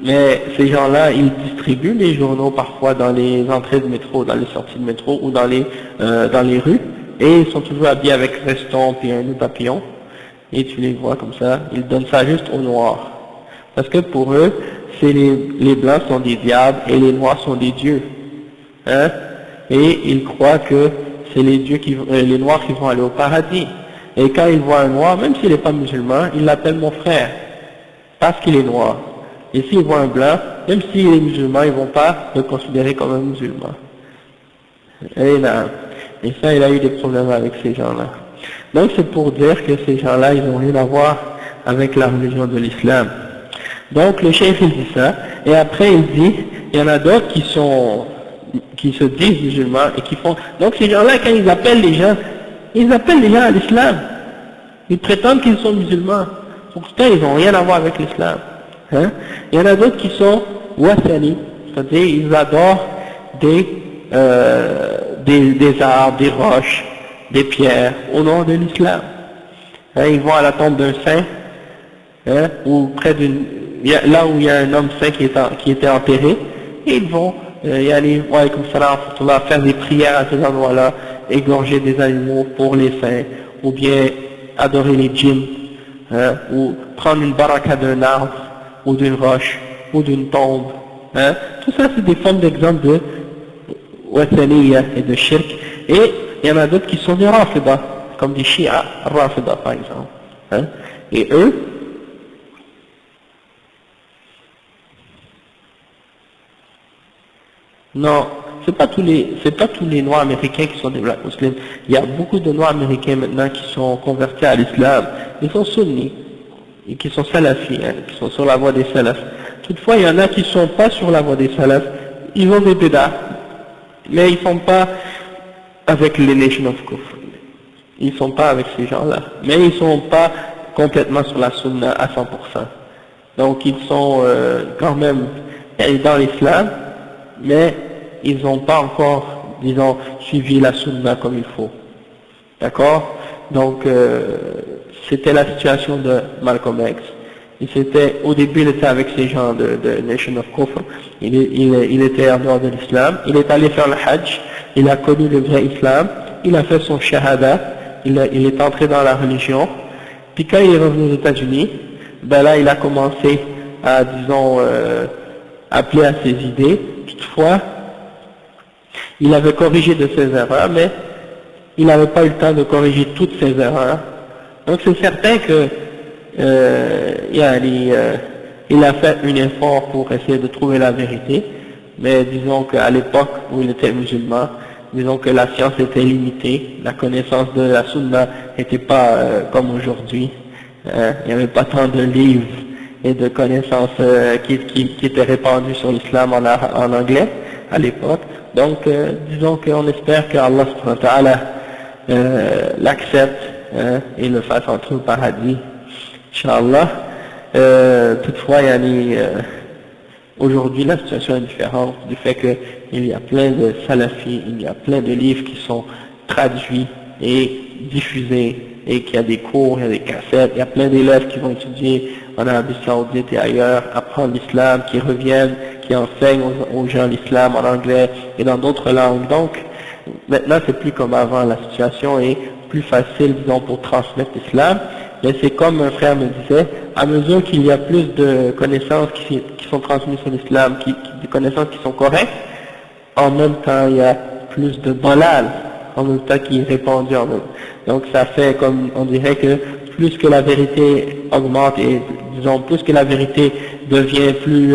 Mais ces gens-là, ils distribuent les journaux parfois dans les entrées de métro, dans les sorties de métro ou dans les rues, et ils sont toujours habillés avec veston puis un nœud papillon, et tu les vois comme ça, ils donnent ça juste aux noirs. Parce que pour eux, c'est les blancs sont des diables et les noirs sont des dieux. Hein? Et ils croient que c'est les noirs qui vont aller au paradis. Et quand ils voient un noir, même s'il n'est pas musulman, ils l'appellent mon frère, parce qu'il est noir. Et s'ils voient un blanc, même s'il est musulman, ils ne vont pas le considérer comme un musulman. Et ça, il a eu des problèmes avec ces gens-là. Donc c'est pour dire que ces gens-là, ils n'ont rien à voir avec la religion de l'islam. Donc le cheikh il dit ça, et après il dit, il y en a d'autres qui se disent musulmans et qui font. Donc ces gens-là, quand ils appellent les gens à l'islam. Ils prétendent qu'ils sont musulmans. Pourtant, ils n'ont rien à voir avec l'islam. Hein? Il y en a d'autres qui sont wathani, c'est-à-dire ils adorent des arbres, des roches, des pierres au nom de l'islam. Hein, ils vont à la tombe d'un saint, hein, ou près là où il y a un homme saint qui était enterré, et ils vont faire des prières à ces endroits-là, égorger des animaux pour les saints, ou bien adorer les djinns, hein, ou prendre une baraka d'un arbre, ou d'une roche, ou d'une tombe. Hein. Tout ça, c'est des formes d'exemple de wathaniya et de shirk. Et il y en a d'autres qui sont des rafida, comme des shi'a, rafida par exemple. Hein. Et eux, non, c'est pas tous les noirs américains qui sont des black musulmans. Il y a beaucoup de noirs américains maintenant qui sont convertis à l'islam. Ils sont sunnis et qui sont salafis, hein, qui sont sur la voie des salafs. Toutefois, il y en a qui sont pas sur la voie des salafs. Ils ont des bédas, mais ils sont pas avec les Nation of Kufr. Ils sont pas avec ces gens-là. Mais ils sont pas complètement sur la sunna à 100%. Donc ils sont quand même dans l'islam, mais ils n'ont pas encore, disons, suivi la sunna comme il faut. D'accord? Donc, c'était la situation de Malcolm X. Au début, il était avec ces gens de Nation of Kufr. Il était en dehors de l'islam. Il est allé faire le Hajj. Il a connu le vrai islam. Il a fait son shahada. Il est entré dans la religion. Puis quand il est revenu aux États-Unis, ben là, il a commencé à, disons, appeler à ses idées. Toutefois, il avait corrigé de ses erreurs, mais il n'avait pas eu le temps de corriger toutes ses erreurs. Donc c'est certain que il a fait un effort pour essayer de trouver la vérité, mais disons qu'à l'époque où il était musulman, disons que la science était limitée, la connaissance de la sunna n'était pas comme aujourd'hui. Il n'y avait pas tant de livres et de connaissances qui étaient répandues sur l'islam en anglais à l'époque. Donc, disons qu'on espère que Allah subhanahu wa ta'ala l'accepte et le fasse entrer au paradis, Inch'Allah. Toutefois, aujourd'hui la situation est différente du fait qu'il y a plein de salafis, il y a plein de livres qui sont traduits et diffusés, et qu'il y a des cours, il y a des cassettes, il y a plein d'élèves qui vont étudier en Arabie Saoudite et ailleurs, apprendre l'islam, qui reviennent, qui enseignent aux gens l'islam en anglais et dans d'autres langues. Donc, maintenant c'est plus comme avant, la situation est plus facile, disons, pour transmettre l'islam, mais c'est comme un frère me disait, à mesure qu'il y a plus de connaissances qui sont transmises sur l'islam, des connaissances qui sont correctes, en même temps il y a plus de dalal, en même temps qui est répandu en même. Donc ça fait comme, on dirait que plus que la vérité augmente et, disons, plus que la vérité devient plus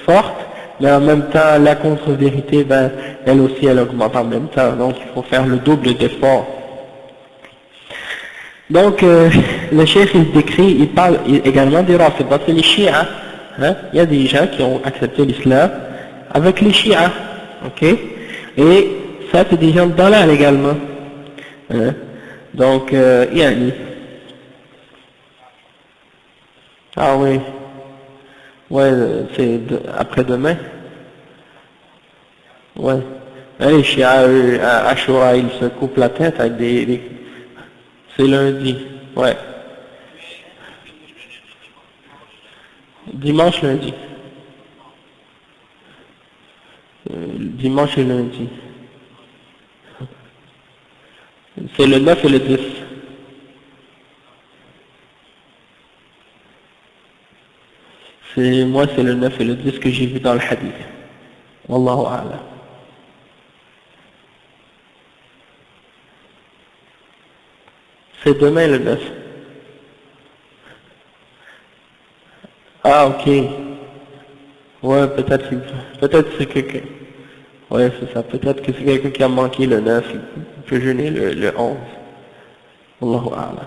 forte, mais en même temps la contre-vérité, ben, elle aussi elle augmente en même temps, donc il faut faire le double d'effort. Donc le cheikh il décrit, il parle également des Rafida, c'est les Shia, hein? Il y a des gens qui ont accepté l'islam avec les Shia, ok, et ça c'est des gens de dalal également, hein? Donc ah oui, ouais, c'est après-demain, ouais, les Shia, à Ashura, ils se coupent la tête avec c'est lundi, ouais. Dimanche, lundi. Dimanche et lundi. C'est le 9 et le 10. Moi, c'est le 9 et le 10 que j'ai vu dans le hadith. Wallahu a'lam. C'est demain le 9. Ah, ok. Ouais, peut-être c'est quelqu'un. Ouais, c'est ça. Peut-être que c'est quelqu'un qui a manqué le 9, il peut jeûner le 11. Wallahu a'lam.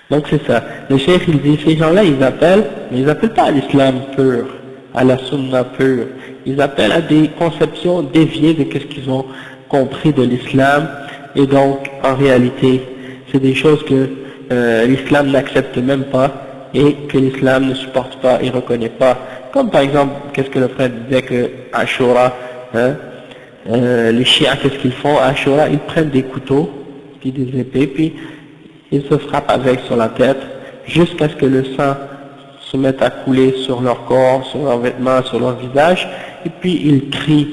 Donc c'est ça. Le cheikh il dit, ces gens-là ils appellent, mais ils appellent pas à l'islam pur, à la sunna pure. Ils appellent à des conceptions déviées de ce qu'ils ont compris de l'islam, et donc en réalité c'est des choses que l'islam n'accepte même pas et que l'islam ne supporte pas et reconnaît pas. Comme par exemple, qu'est-ce que le frère disait que Ashura, les chiites, qu'est-ce qu'ils font à Ashura? Ils prennent des couteaux, puis des épées, puis ils se frappent avec sur la tête jusqu'à ce que le sang se mette à couler sur leur corps, sur leurs vêtements, sur leur visage, et puis ils crient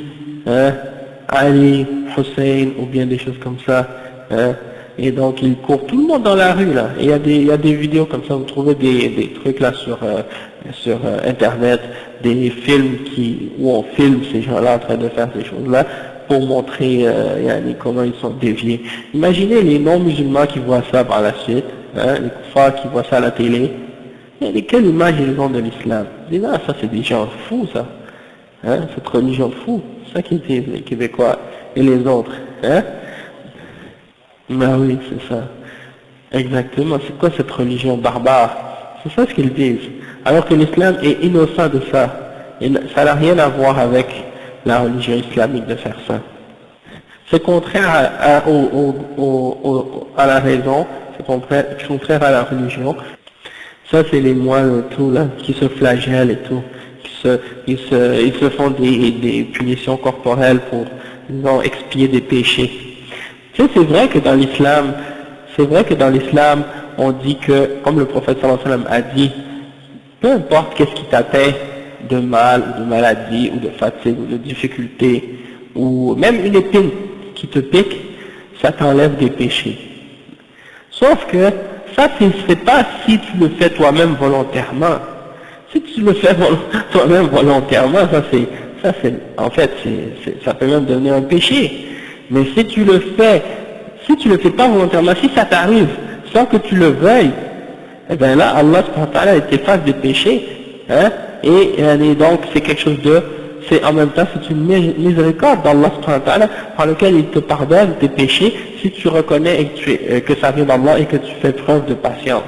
Ali, Hussein, ou bien des choses comme ça, et donc ils courent tout le monde dans la rue là. Et il y a des vidéos comme ça, vous trouvez des trucs là sur internet, des films où on filme ces gens-là en train de faire ces choses-là pour montrer comment ils sont déviés. Imaginez les non-musulmans qui voient ça par la suite, les kuffars qui voient ça à la télé. Et quelle image ils ont de l'islam? Ils disent, ah, ça c'est des gens fous ça, cette religion de fous, c'est ça qu'ils disent les Québécois et les autres. Ben oui, c'est ça. Exactement, c'est quoi cette religion barbare? C'est ça ce qu'ils disent. Alors que l'islam est innocent de ça. Et ça n'a rien à voir avec la religion islamique de faire ça. C'est contraire à la raison, c'est contraire à la religion. Ça c'est les moines et tout là, qui se flagellent et tout, ils se font des punitions corporelles pour, disons, expier des péchés. Tu sais, c'est vrai que dans l'islam, on dit que, comme le prophète sallallahu alayhi wa sallam a dit, peu importe qu'est-ce qui t'atteint de mal, ou de maladie, ou de fatigue, ou de difficulté, ou même une épine qui te pique, ça t'enlève des péchés. Sauf que ça, c'est pas si tu le fais toi-même volontairement. Si tu le fais toi-même volontairement, ça peut même devenir un péché. Mais si tu le fais pas volontairement, si ça t'arrive sans que tu le veuilles, eh bien là, Allah subhanahu wa ta'ala t'efface des péchés, et donc c'est quelque chose en même temps, c'est une miséricorde d'Allah subhanahu wa ta'ala par lequel il te pardonne tes péchés si tu reconnais que ça vient d'Allah et que tu fais preuve de patience.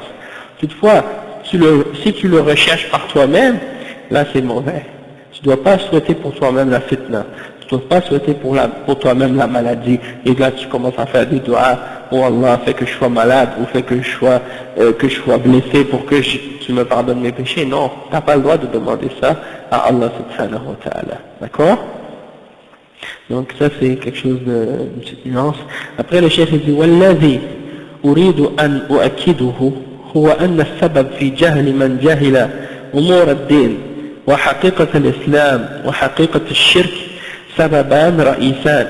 Toutefois, si tu le recherches par toi-même, là c'est mauvais. Tu ne dois pas souhaiter pour toi-même la fitna. Tu ne dois pas souhaiter pour toi-même la maladie. Et là tu commences à faire des doigts. Oh Allah, fais que je sois malade, ou fais que je sois blessé pour que tu me pardonnes mes péchés. Non, tu n'as pas le droit de demander ça à Allah subhanahu wa ta'ala. D'accord? Donc ça c'est quelque chose une petite nuance. Après le chef dit والذي أريد أن أؤكده هو أن السبب في جهل من جهل أمور الدين وحقيقة الإسلام وحقيقة الشرك سببان رئيسان.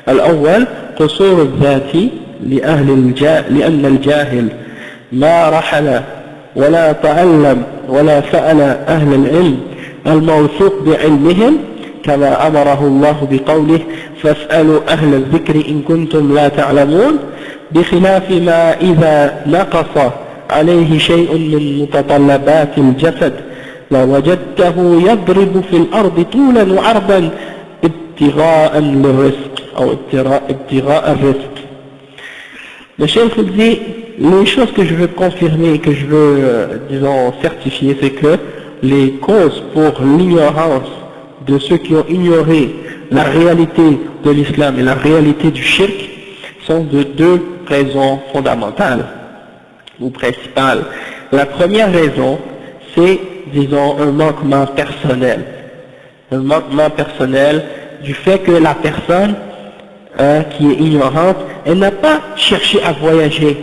الأول قصور الذات لأن الجاهل ما رحل ولا تعلم ولا سأل أهل العلم الموثوق بعلمهم كما أمره الله بقوله فاسألوا أهل الذكر إن كنتم لا تعلمون بخلاف ما إذا نقص عليه شيء من متطلبات الجسد لوجدته يضرب في الأرض طولا وعرضا ابتغاء للرزق أو ابتغاء الرزق. Le chef dit, les choses que je veux confirmer, que je veux, disons, certifier, c'est que les causes pour l'ignorance de ceux qui ont ignoré la réalité de l'islam et la réalité du shirk sont de deux raisons fondamentales ou principales. La première raison, c'est, disons, un manquement personnel. Un manquement personnel du fait que la personne qui est ignorante, elle n'a pas cherché à voyager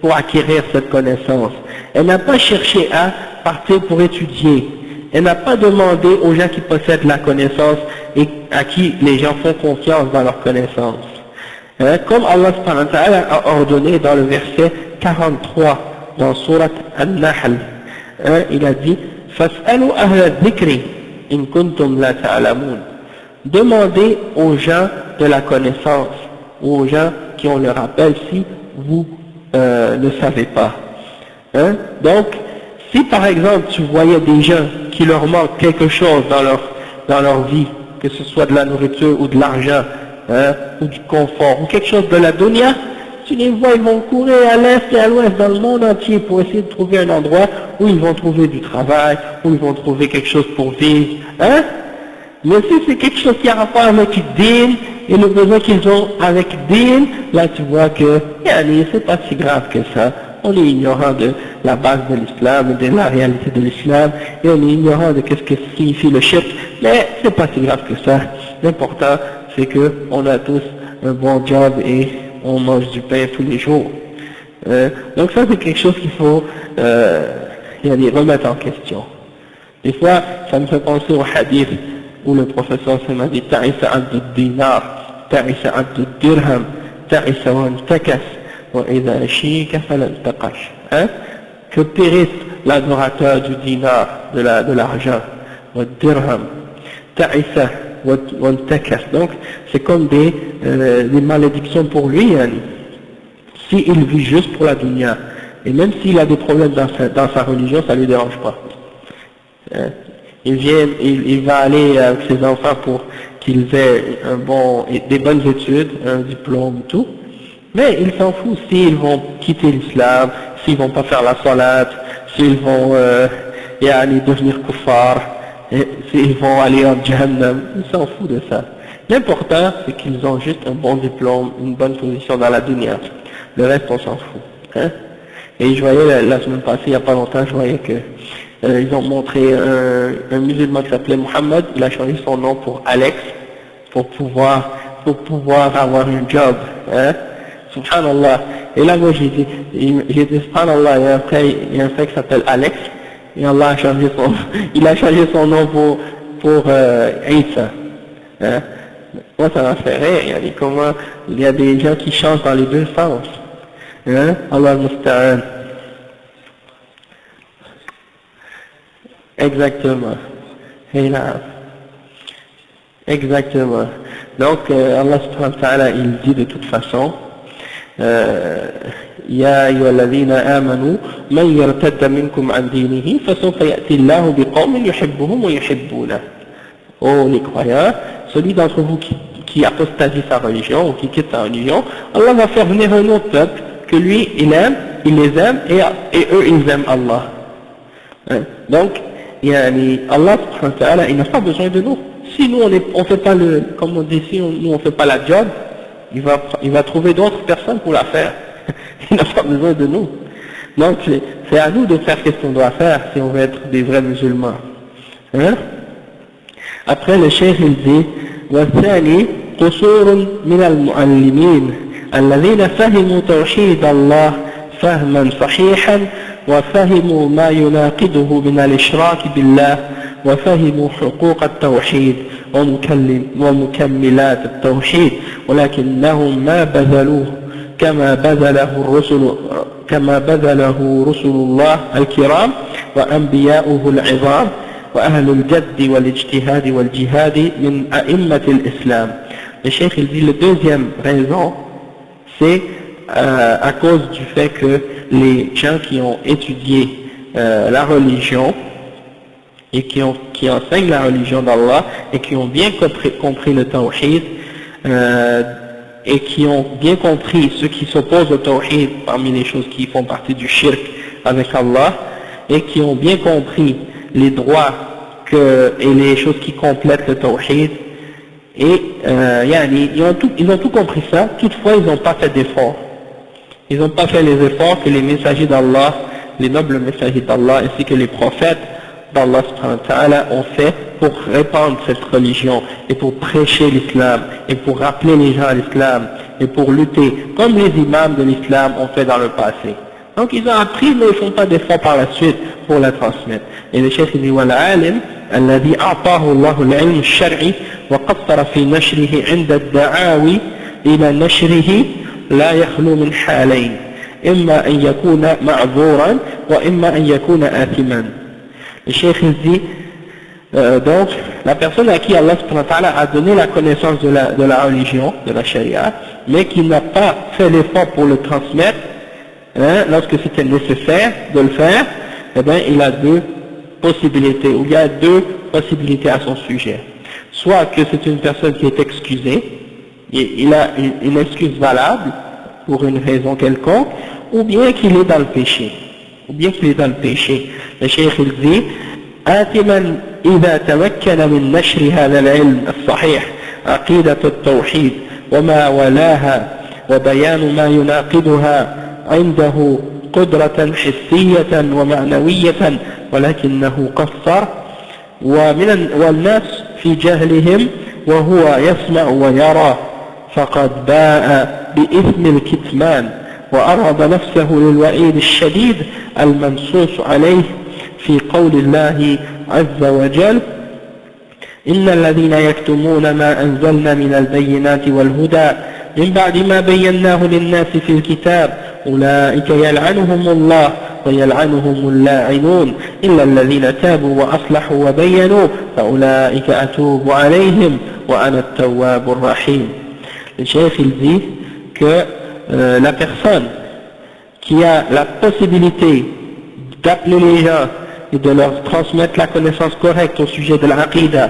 pour acquérir cette connaissance. Elle n'a pas cherché à partir pour étudier. Elle n'a pas demandé aux gens qui possèdent la connaissance et à qui les gens font confiance dans leur connaissance. Comme Allah subhanahu wa ta'ala a ordonné dans le verset 43 dans Surat An-Nahl, il a dit فَاسْأَلُوا أَهْلَ الذِّكْرِ إِن كُنتُمْ لَا تَعْلَمُونَ. Demandez aux gens de la connaissance, aux gens qui ont le rappel si vous ne savez pas. Donc, si par exemple tu voyais des gens qui leur manque quelque chose dans leur vie, que ce soit de la nourriture ou de l'argent, ou du confort, ou quelque chose de la dunya, tu les vois, ils vont courir à l'est et à l'ouest dans le monde entier pour essayer de trouver un endroit où ils vont trouver du travail, où ils vont trouver quelque chose pour vivre. Mais si c'est quelque chose qui a rapport avec din et le besoin qu'ils ont avec din, là tu vois que c'est pas si grave que ça. On est ignorant de la base de l'islam et de la réalité de l'islam, et on est ignorant de qu'est-ce que signifie le shirk, mais c'est pas si grave que ça. L'important c'est que on a tous un bon job et on mange du pain tous les jours. Donc ça c'est quelque chose qu'il faut remettre en question. Des fois ça me fait penser au hadith où le professeur m'a dit ta'isa abdu dinar, ta'isa abdu dirham, ta'isa wa antakas wa idha shika falantaqash. Que périsse l'adorateur du dinar, de l'argent, wa dirham, ta'isa wa antakas. Donc c'est comme des malédictions pour lui, s'il vit juste pour la dunya. Et même s'il a des problèmes dans sa religion, ça ne lui dérange pas. Il va aller avec ses enfants pour qu'ils aient des bonnes études, un diplôme, tout. Mais il s'en fout s'ils vont quitter l'islam, s'ils vont pas faire la salat, s'ils vont devenir kuffar, s'ils vont aller en jahannam, il s'en fout de ça. L'important c'est qu'ils ont juste un bon diplôme, une bonne position dans la dunya. Le reste on s'en fout. Et je voyais la semaine passée, il n'y a pas longtemps, je voyais que ils ont montré un musulman qui s'appelait Mohammed, il a changé son nom pour Alex, pour pouvoir avoir un job, subhanallah. Et là moi j'ai dit subhanallah, il y a un frère qui s'appelle Alex, et Allah il a changé son nom pour Isa. Moi ça m'a fait rire, comment il y a des gens qui changent dans les deux sens. Allah musta'an. Exactement. Exactement. Donc Allah subhanahu wa ta'ala il dit de toute façon يا أيها الذين آمنوا من يرتد منكم عن دينه فسوف يأتي الله بقوم يحبهم ويحبونه. Oh les croyants, celui d'entre vous qui apostasie sa religion ou qui quitte sa religion, Allah va faire venir un autre peuple que lui il aime, il les aime et eux ils aiment Allah. Donc Allah subhanahu wa ta'ala il n'a pas besoin de nous. Si nous on fait pas comme on dit, si nous on fait pas la job, il va trouver d'autres personnes pour la faire. Il n'a pas besoin de nous. Donc c'est à nous de faire ce qu'on doit faire si on veut être des vrais musulmans. Après le cheikh il dit والثاني قصور من المعلمين الذين فهموا توحيد الله فهما صحيحا وفهموا ما يناقضه من الإشراك بالله وفهموا حقوق التوحيد ومكملات التوحيد ولكنهم ما بذلوه كما بذله رسل الله الكرام وأنبياؤه العظام وأهل الجد والاجتهاد والجهاد من أئمة الإسلام. Le cheikh il dit la deuxième raison c'est à cause du fait que les gens qui ont étudié la religion et qui enseignent la religion d'Allah et qui ont bien compris le tawhid et qui ont bien compris ce qui s'oppose au tawhid parmi les choses qui font partie du shirk avec Allah et qui ont bien compris les droits et les choses qui complètent le tawhid et ils ont tout compris ça, toutefois ils n'ont pas fait d'efforts. Ils n'ont pas fait les efforts que les messagers d'Allah, les nobles messagers d'Allah ainsi que les prophètes d'Allah subhanahu wa ta'ala ont fait pour répandre cette religion et pour prêcher l'islam et pour rappeler les gens à l'islam et pour lutter comme les imams de l'islam ont fait dans le passé. Donc ils ont appris, mais ils ne font pas d'efforts par la suite pour la transmettre. Et le cheikh dit, والعالم الذي أعطاه الله العلم الشرعي وقصر في نشره عند الدعاوي إلى نشره لا يخلو من حالين إما أن يكون معذورا وإما أن يكون آثما. Le cheikh dit, donc la personne à qui Allah subhanahu wa ta'ala a donné la connaissance de la religion, de la charia, mais qui n'a pas fait l'effort pour le transmettre, lorsque c'était nécessaire de le faire, eh bien il a deux possibilités, ou il y a deux possibilités à son sujet. Soit que c'est une personne qui est excusée, et il a une excuse valable pour une raison quelconque, ou bien qu'il est dans le péché. Le cheikh il dit, آثما إذا تمكن من نشر هذا العلم الصحيح عقيدة التوحيد وما ولاها وبيان ما يناقضها عنده قدرة حسية ومعنوية ولكنه قصر والناس في جهلهم وهو يسمع ويرى فقد باء بإثم الكتمان وأرغب نفسه للوعيد الشديد المنصوص عليه في قول الله عز وجل إن الذين يكتمون ما أنزلنا من البينات والهدى من بعد ما بيناه للناس في الكتاب أولئك يلعنهم الله ويلعنهم اللاعنون إلا الذين تابوا وأصلحوا وبينوا فأولئك أتوب عليهم وأنا التواب الرحيم. Le cheikh il dit que la personne qui a la possibilité d'appeler les gens et de leur transmettre la connaissance correcte au sujet de l'aqidah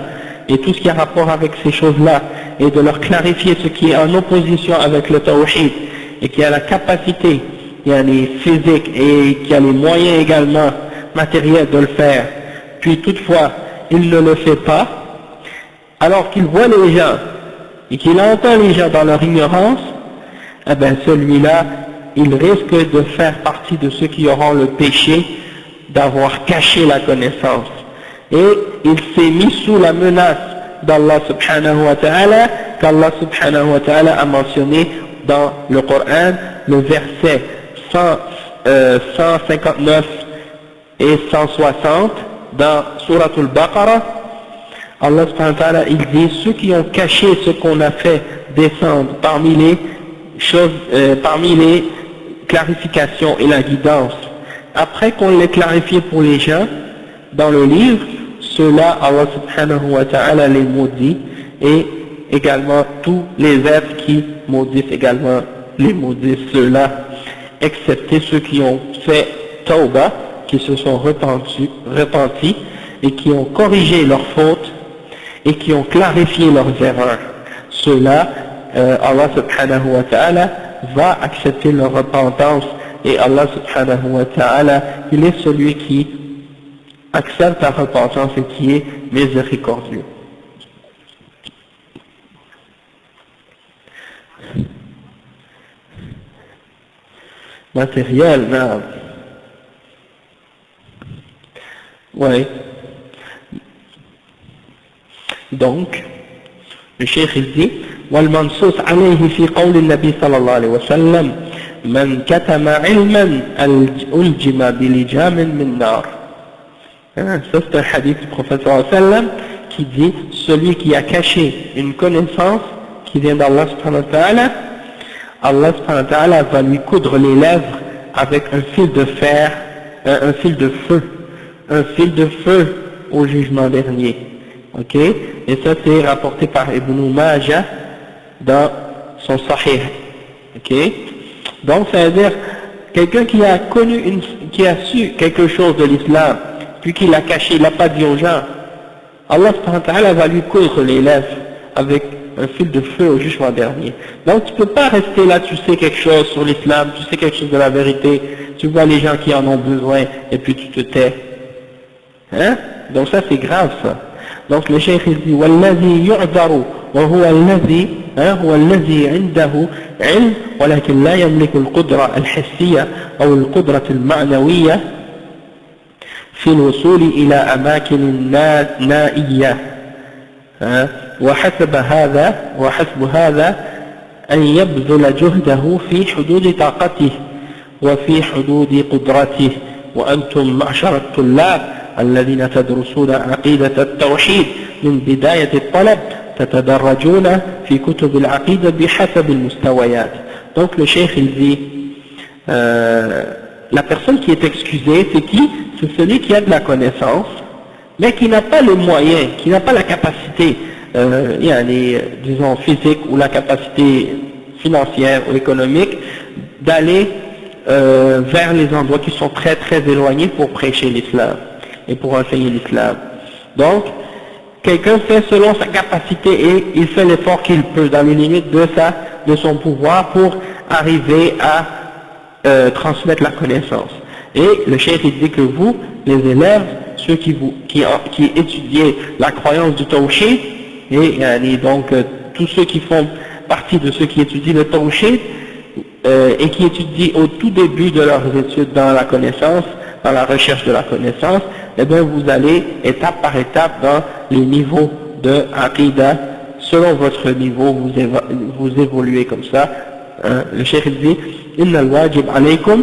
et tout ce qui a rapport avec ces choses-là et de leur clarifier ce qui est en opposition avec le tawhid et qui a la capacité, physique et qui a les moyens également matériels de le faire, puis toutefois il ne le fait pas, alors qu'il voit les gens et qu'il entend les gens dans leur ignorance, eh bien celui-là il risque de faire partie de ceux qui auront le péché d'avoir caché la connaissance. Et il s'est mis sous la menace d'Allah subhanahu wa ta'ala, qu'Allah subhanahu wa ta'ala a mentionné dans le Coran, le verset 159 et 160 dans Surat al-Baqarah. Allah subhanahu wa ta'ala, il dit, ceux qui ont caché ce qu'on a fait descendre parmi les choses, parmi les clarifications et la guidance, après qu'on l'ait clarifié pour les gens dans le livre, ceux-là, Allah subhanahu wa ta'ala les maudit, et également tous les êtres qui maudissent également les maudissent ceux-là, excepté ceux qui ont fait tawbah, qui se sont repentis et qui ont corrigé leurs fautes et qui ont clarifié leurs erreurs. Ceux-là, Allah subhanahu wa ta'ala va accepter leur repentance. Et Allah subhanahu wa ta'ala, il est celui qui accepte la repentance et qui est miséricordieux. Matériel, non. Oui. Donc, le cheikh il dit, والمنصوص عليه في قول النبي صلى الله عليه وسلم من كتم علما ألجم بلجام من نار. Ça c'est un hadith du prophète sallallahu alayhi wa sallam qui dit, celui qui a caché une connaissance qui vient d'Allah subhanahu wa ta'ala, Allah subhanahu wa ta'ala va lui coudre les lèvres avec un fil de fer, un fil de feu au jugement dernier. Ok? Et ça c'est rapporté par Ibn Majah dans son Sahih. Ok? Donc ça veut dire quelqu'un qui a connu qui a su quelque chose de l'islam, puis qu'il l'a caché, il l'a pas dit aux gens, Allah subhanahu wa ta'ala va lui coudre les lèvres avec un fil de feu au jugement dernier. Donc tu peux pas rester là, tu sais quelque chose sur l'islam, tu sais quelque chose de la vérité, tu vois les gens qui en ont besoin et puis tu te tais. Hein? Donc ça c'est grave ça. Donc le cheikh il dit والذي يعذر وهو الذي هو الذي عنده علم ولكن لا يملك القدرة الحسية أو القدرة المعنوية في الوصول إلى أماكن نائية وحسب هذا أن يبذل جهده في حدود طاقته وفي حدود قدرته وأنتم معشر الطلاب الذين تدرسون عقيدة التوحيد من بداية الطلب تتدرجون في كتب العقيدة بحسب المستويات. Donc le cheikh il dit la personne qui est excusée c'est qui? C'est celui qui a de la connaissance mais qui n'a pas les moyens, qui n'a pas la capacité disons physique ou la capacité financière ou économique d'aller vers les endroits qui sont très très éloignés pour prêcher l'islam et pour enseigner l'islam. Donc quelqu'un fait selon sa capacité et il fait l'effort qu'il peut dans les limites de son pouvoir pour arriver à transmettre la connaissance. Et le cheikh il dit que vous, les élèves, ceux qui étudiez la croyance du tawhid, et donc tous ceux qui font partie de ceux qui étudient le tawhid et qui étudient au tout début de leurs études dans la connaissance, dans la recherche de la connaissance, eh bien vous allez étape par étape dans les niveaux de aqidah, selon votre niveau vous évoluez comme ça. Le cheikh dit inna al-wajib alaykum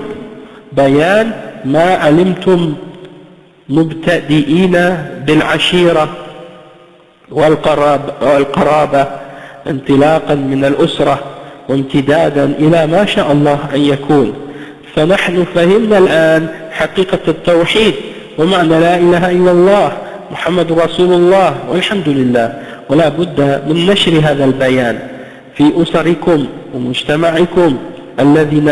bayan ma alimtum mubtadi'ina bil ashira wal qaraba انطلاقا من الأسرة وامتدادا إلى ما شاء الله أن يكون. فنحن فهمنا الآن حقيقة التوحيد ومعنى لا إله إلا الله محمد رسول الله والحمد لله، ولا بد من نشر هذا البيان في أسركم ومجتمعكم الذين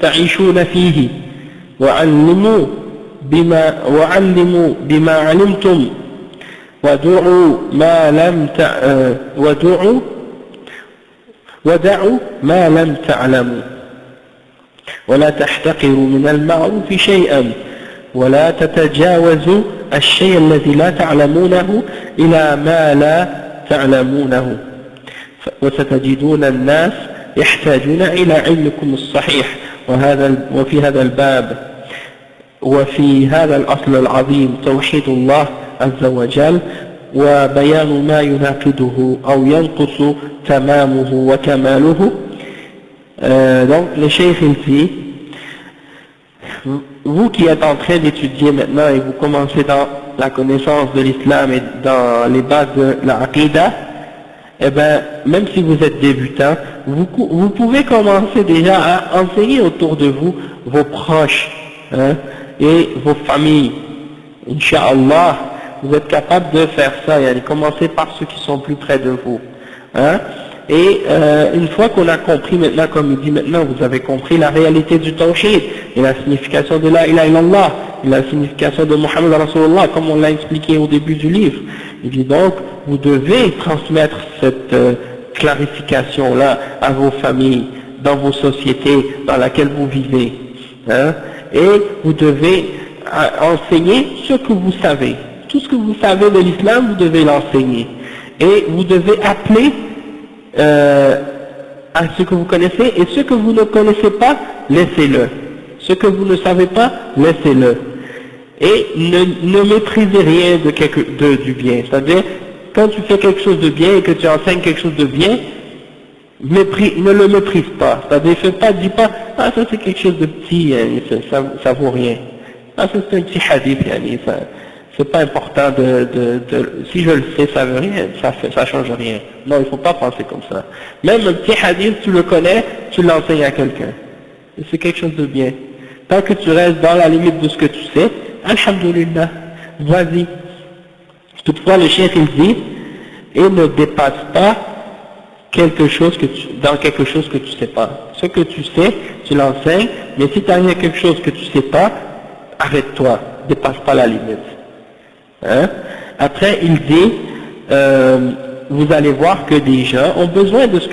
تعيشون فيه، وعلموا بما علمتم ودعوا ما لم تعلموا ولا تحتقروا من المعروف شيئا ولا تتجاوزوا الشيء الذي لا تعلمونه إلى ما لا تعلمونه، وستجدون الناس يحتاجون إلى علمكم الصحيح وفي هذا الباب وفي هذا الأصل العظيم توحيد الله عز وجل وبيان ما يناقضه أو ينقص تمامه وكماله. Donc le cheikh il dit, vous qui êtes en train d'étudier maintenant et vous commencez dans la connaissance de l'islam et dans les bases de la aqidah, eh bien même si vous êtes débutant, vous pouvez commencer déjà à enseigner autour de vous vos proches et vos familles. Inch'Allah, vous êtes capable de faire ça, et commencer par ceux qui sont plus près de vous. Et une fois qu'on a compris maintenant, comme il dit maintenant, vous avez compris la réalité du tawhid et la signification de la ilaha illallah et la signification de Muhammad Rasulullah, comme on l'a expliqué au début du livre. Il dit donc, vous devez transmettre cette clarification-là à vos familles, dans vos sociétés dans laquelle vous vivez. Et vous devez enseigner ce que vous savez. Tout ce que vous savez de l'islam, vous devez l'enseigner. Et vous devez appeler à ce que vous connaissez, et ce que vous ne connaissez pas, laissez-le. Ce que vous ne savez pas, laissez-le. Et ne méprisez rien du bien. C'est-à-dire, quand tu fais quelque chose de bien et que tu enseignes quelque chose de bien, ne le méprise pas. C'est-à-dire, dis pas, ah ça c'est quelque chose de petit, ça vaut rien. Ah ça c'est un petit hadith, c'est pas important si je le sais, ça veut rien, ça change rien. Non, il faut pas penser comme ça. Même un petit hadith, tu le connais, tu l'enseignes à quelqu'un. C'est quelque chose de bien. Tant que tu restes dans la limite de ce que tu sais, alhamdulillah, vas-y. Toutefois, le cheikh il dit, et ne dépasse pas dans quelque chose que tu sais pas. Ce que tu sais, tu l'enseignes, mais si tu as quelque chose que tu sais pas, arrête-toi, dépasse pas la limite. Après, il dit, vous allez voir que des gens ont besoin de ce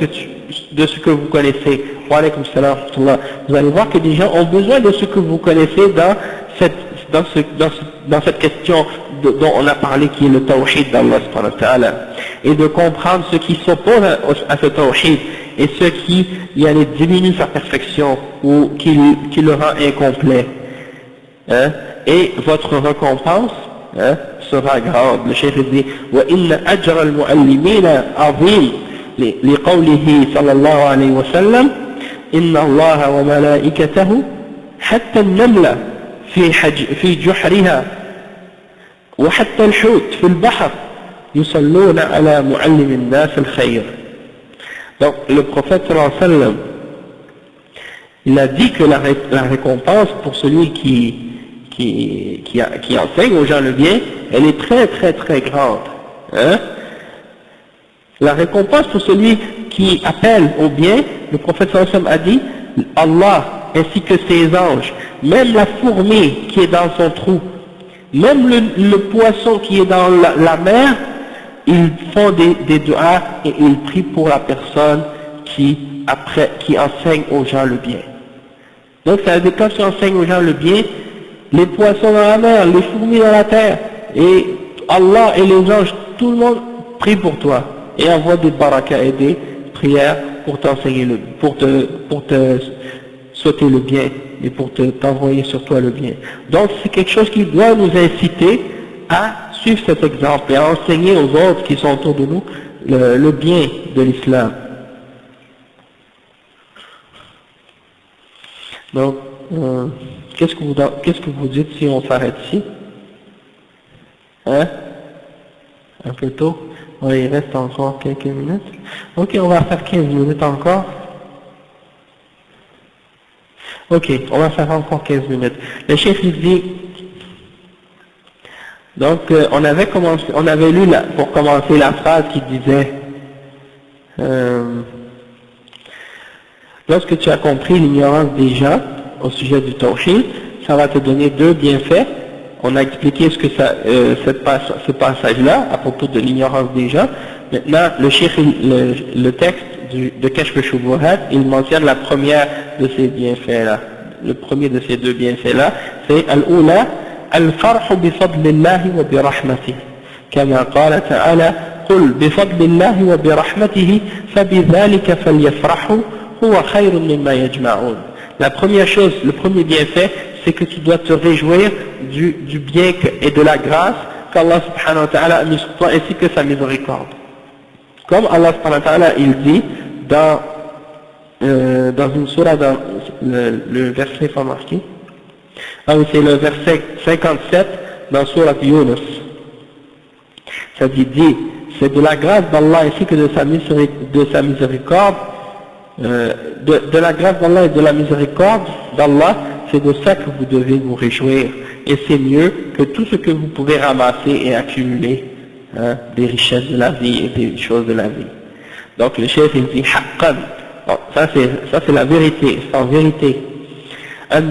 que vous connaissez. Wa alaykum salam wa rahmatullah. Vous allez voir que des gens ont besoin de ce que vous connaissez dans cette question dont on a parlé, qui est le tawhid d'Allah subhanahu wa ta'ala, et de comprendre ce qui s'oppose à ce tawhid et ce qui diminue sa perfection ou qui le rend incomplet. Et votre récompense sera grande. Le cheikh dit وَإِنَّ أَجْرَ الْمُعَلِّمِينَ عَظِيمٌ لِقَوْلِهِ صلى الله عليه وسلم إن الله وملائكته حتى النملة في جحرها وحتى الحوت في البحر يصلون على معلم الناس الخير. Donc le prophète sallallahu alayhi wa sallam, il a dit que la récompense pour celui qui enseigne aux gens le bien, elle est très très très grande. Hein? La récompense pour celui qui appelle au bien, le prophète sallallahu alayhi wa sallam a dit, Allah ainsi que ses anges, même la fourmi qui est dans son trou, même le poisson qui est dans la mer, ils font des du'as et ils prient pour la personne qui enseigne aux gens le bien. Donc ça veut dire que quand tu enseignes aux gens le bien, les poissons dans la mer, les fourmis dans la terre, et Allah et les anges, tout le monde prie pour toi et envoie des barakas et des prières pour t'enseigner pour te souhaiter le bien et pour t'envoyer sur toi le bien. Donc c'est quelque chose qui doit nous inciter à suivre cet exemple et à enseigner aux autres qui sont autour de nous le bien de l'islam. Donc, qu'est-ce que vous dites si on s'arrête ici? Hein? Un peu tôt? Oui, il reste encore quelques minutes. Ok, on va faire 15 minutes encore. Ok, on va faire encore 15 minutes. Le chef il dit, donc on avait lu pour commencer la phrase qui disait lorsque tu as compris l'ignorance des gens au sujet du tawhid, ça va te donner deux bienfaits. On a expliqué ce que ce passage-là à propos de l'ignorance des gens. Maintenant, le texte de Kashf al-Shubuhat, il mentionne la première de ces bienfaits-là. Le premier de ces deux bienfaits-là, c'est al-ula al-farhu bi fadlillahi wa bi rahmatihi. Kama qala ta'ala, qul bi fadlillahi wa bi rahmatihi fabidhalika falyafrahu huwa khayrun mimma yajma'un. La première chose, le premier bienfait, c'est que tu dois te réjouir du bien et de la grâce qu'Allah subhanahu wa ta'ala a mis sur toi ainsi que sa miséricorde. Comme Allah subhanahu wa ta'ala il dit dans une surah, dans le verset pas marqué, c'est le verset 57 dans surah Yunus. Ça dit, c'est de la grâce d'Allah ainsi que de sa miséricorde, de la grâce d'Allah et de la miséricorde d'Allah, c'est de ça que vous devez vous réjouir. Et c'est mieux que tout ce que vous pouvez ramasser et accumuler, des richesses de la vie et des choses de la vie. Donc le chef il dit haqqan. Bon, ça c'est la vérité, c'est en vérité. أن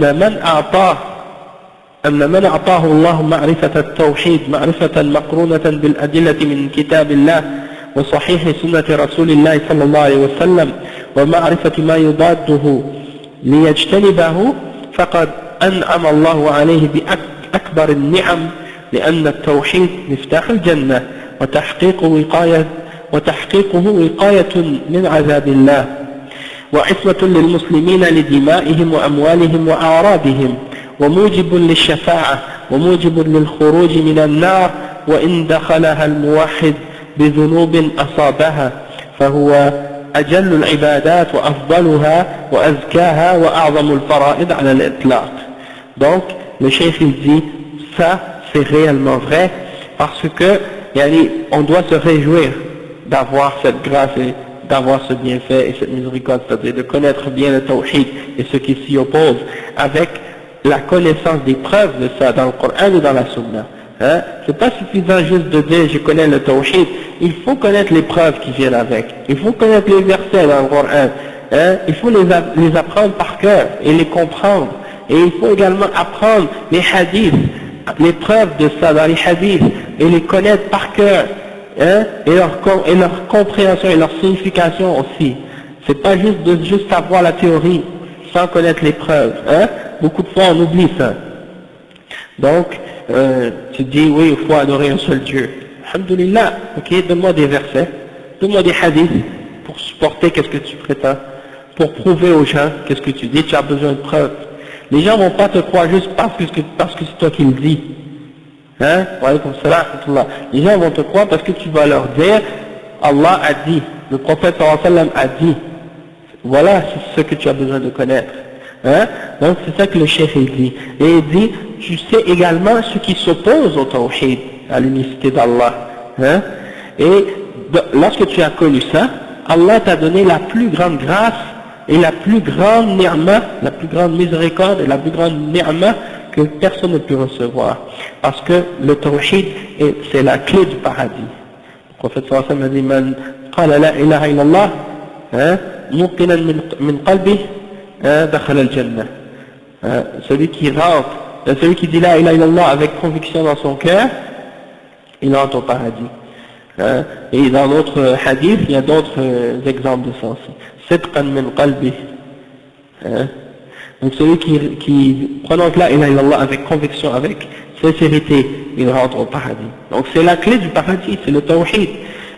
من أعطاه الله معرفة التوحيد معرفة مقرونة بالأدلة من كتاب الله وصحيح سنة رسول الله صلى الله عليه وسلم ومعرفة ما يضاده ليجتنبه فقد أنعم الله عليه بأكبر النعم لأن التوحيد مفتاح الجنة وتحقيقه وقاية من عذاب الله وعصمة للمسلمين لدمائهم وأموالهم وأعراضهم وموجب للشفاعة وموجب للخروج من النار وإن دخلها الموحد بذنوب أصابها فهو أجل العبادات وأفضلها وأزكاها وأعظم الفرائض على الإطلاق. Donc le chef il dit ça c'est réellement vrai parce que on doit se réjouir d'avoir cette grâce et d'avoir ce bienfait et cette miséricorde, c'est-à-dire de connaître bien le tawhid et ce qui s'y oppose avec la connaissance des preuves de ça dans le Coran et dans la Sunna. C'est pas suffisant juste de dire je connais le tawhid, il faut connaître les preuves qui viennent avec, il faut connaître les versets dans le Coran, il faut les apprendre par cœur et les comprendre, et il faut également apprendre les hadiths, les preuves de ça dans les hadiths, et les connaître par cœur, et leur compréhension et leur signification aussi. C'est pas juste de savoir la théorie sans connaître les preuves, beaucoup de fois on oublie ça. Donc tu dis oui, il faut adorer un seul Dieu. Alhamdulillah, ok, donne-moi des versets, donne-moi des hadiths pour supporter qu'est-ce que tu prétends, pour prouver aux gens qu'est-ce que tu dis, tu as besoin de preuves. Les gens vont pas te croire juste parce que c'est toi qui le dis. Les gens vont te croire parce que tu vas leur dire Allah a dit, le prophète sallallahu alayhi wa sallam a dit. Voilà ce que tu as besoin de connaître. Hein? Donc c'est ça que le cheikh il dit. Et il dit, tu sais également ce qui s'oppose au tawhid, à l'unicité d'Allah. Hein? Et lorsque tu as connu ça, Allah t'a donné la plus grande grâce et la plus grande ni'ma, la plus grande miséricorde et la plus grande ni'ma que personne ne peut recevoir. Parce que le tawhid, c'est la clé du paradis. Le prophète sallallahu alayhi wa sallam a dit, man qala la ilaha illallah, muqinan min qalbi, dakhala al-jannah. Celui qui rentre, celui qui dit la ilaha illallah avec conviction dans son cœur, il entre au paradis. Et dans d'autres hadiths, il y a d'autres exemples de ça aussi. Sidqan min qalbi. Donc celui qui prononce la ilaha illallah avec conviction, avec sincérité, il rentre au paradis. Donc c'est la clé du paradis, c'est le tawhid.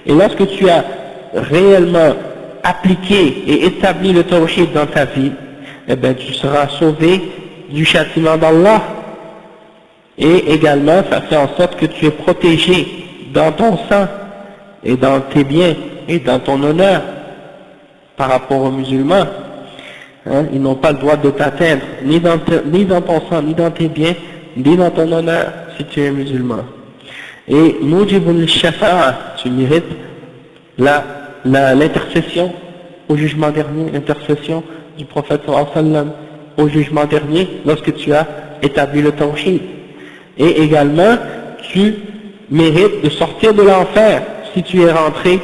Et lorsque tu as réellement appliqué et établi le tawhid dans ta vie, eh bien tu seras sauvé du châtiment d'Allah. Et également, ça fait en sorte que tu es protégé dans ton sang et dans tes biens et dans ton honneur par rapport aux musulmans. Ils n'ont pas le droit de t'atteindre, ni dans ton sang, ni dans tes biens, ni dans ton honneur, si tu es musulman. Et mujibul shafa'a, tu mérites l'intercession au jugement dernier, l'intercession du prophète sallallahu alayhi wa sallam au jugement dernier, lorsque tu as établi le tawhid. Et également, tu mérites de sortir de l'enfer si tu es rentré,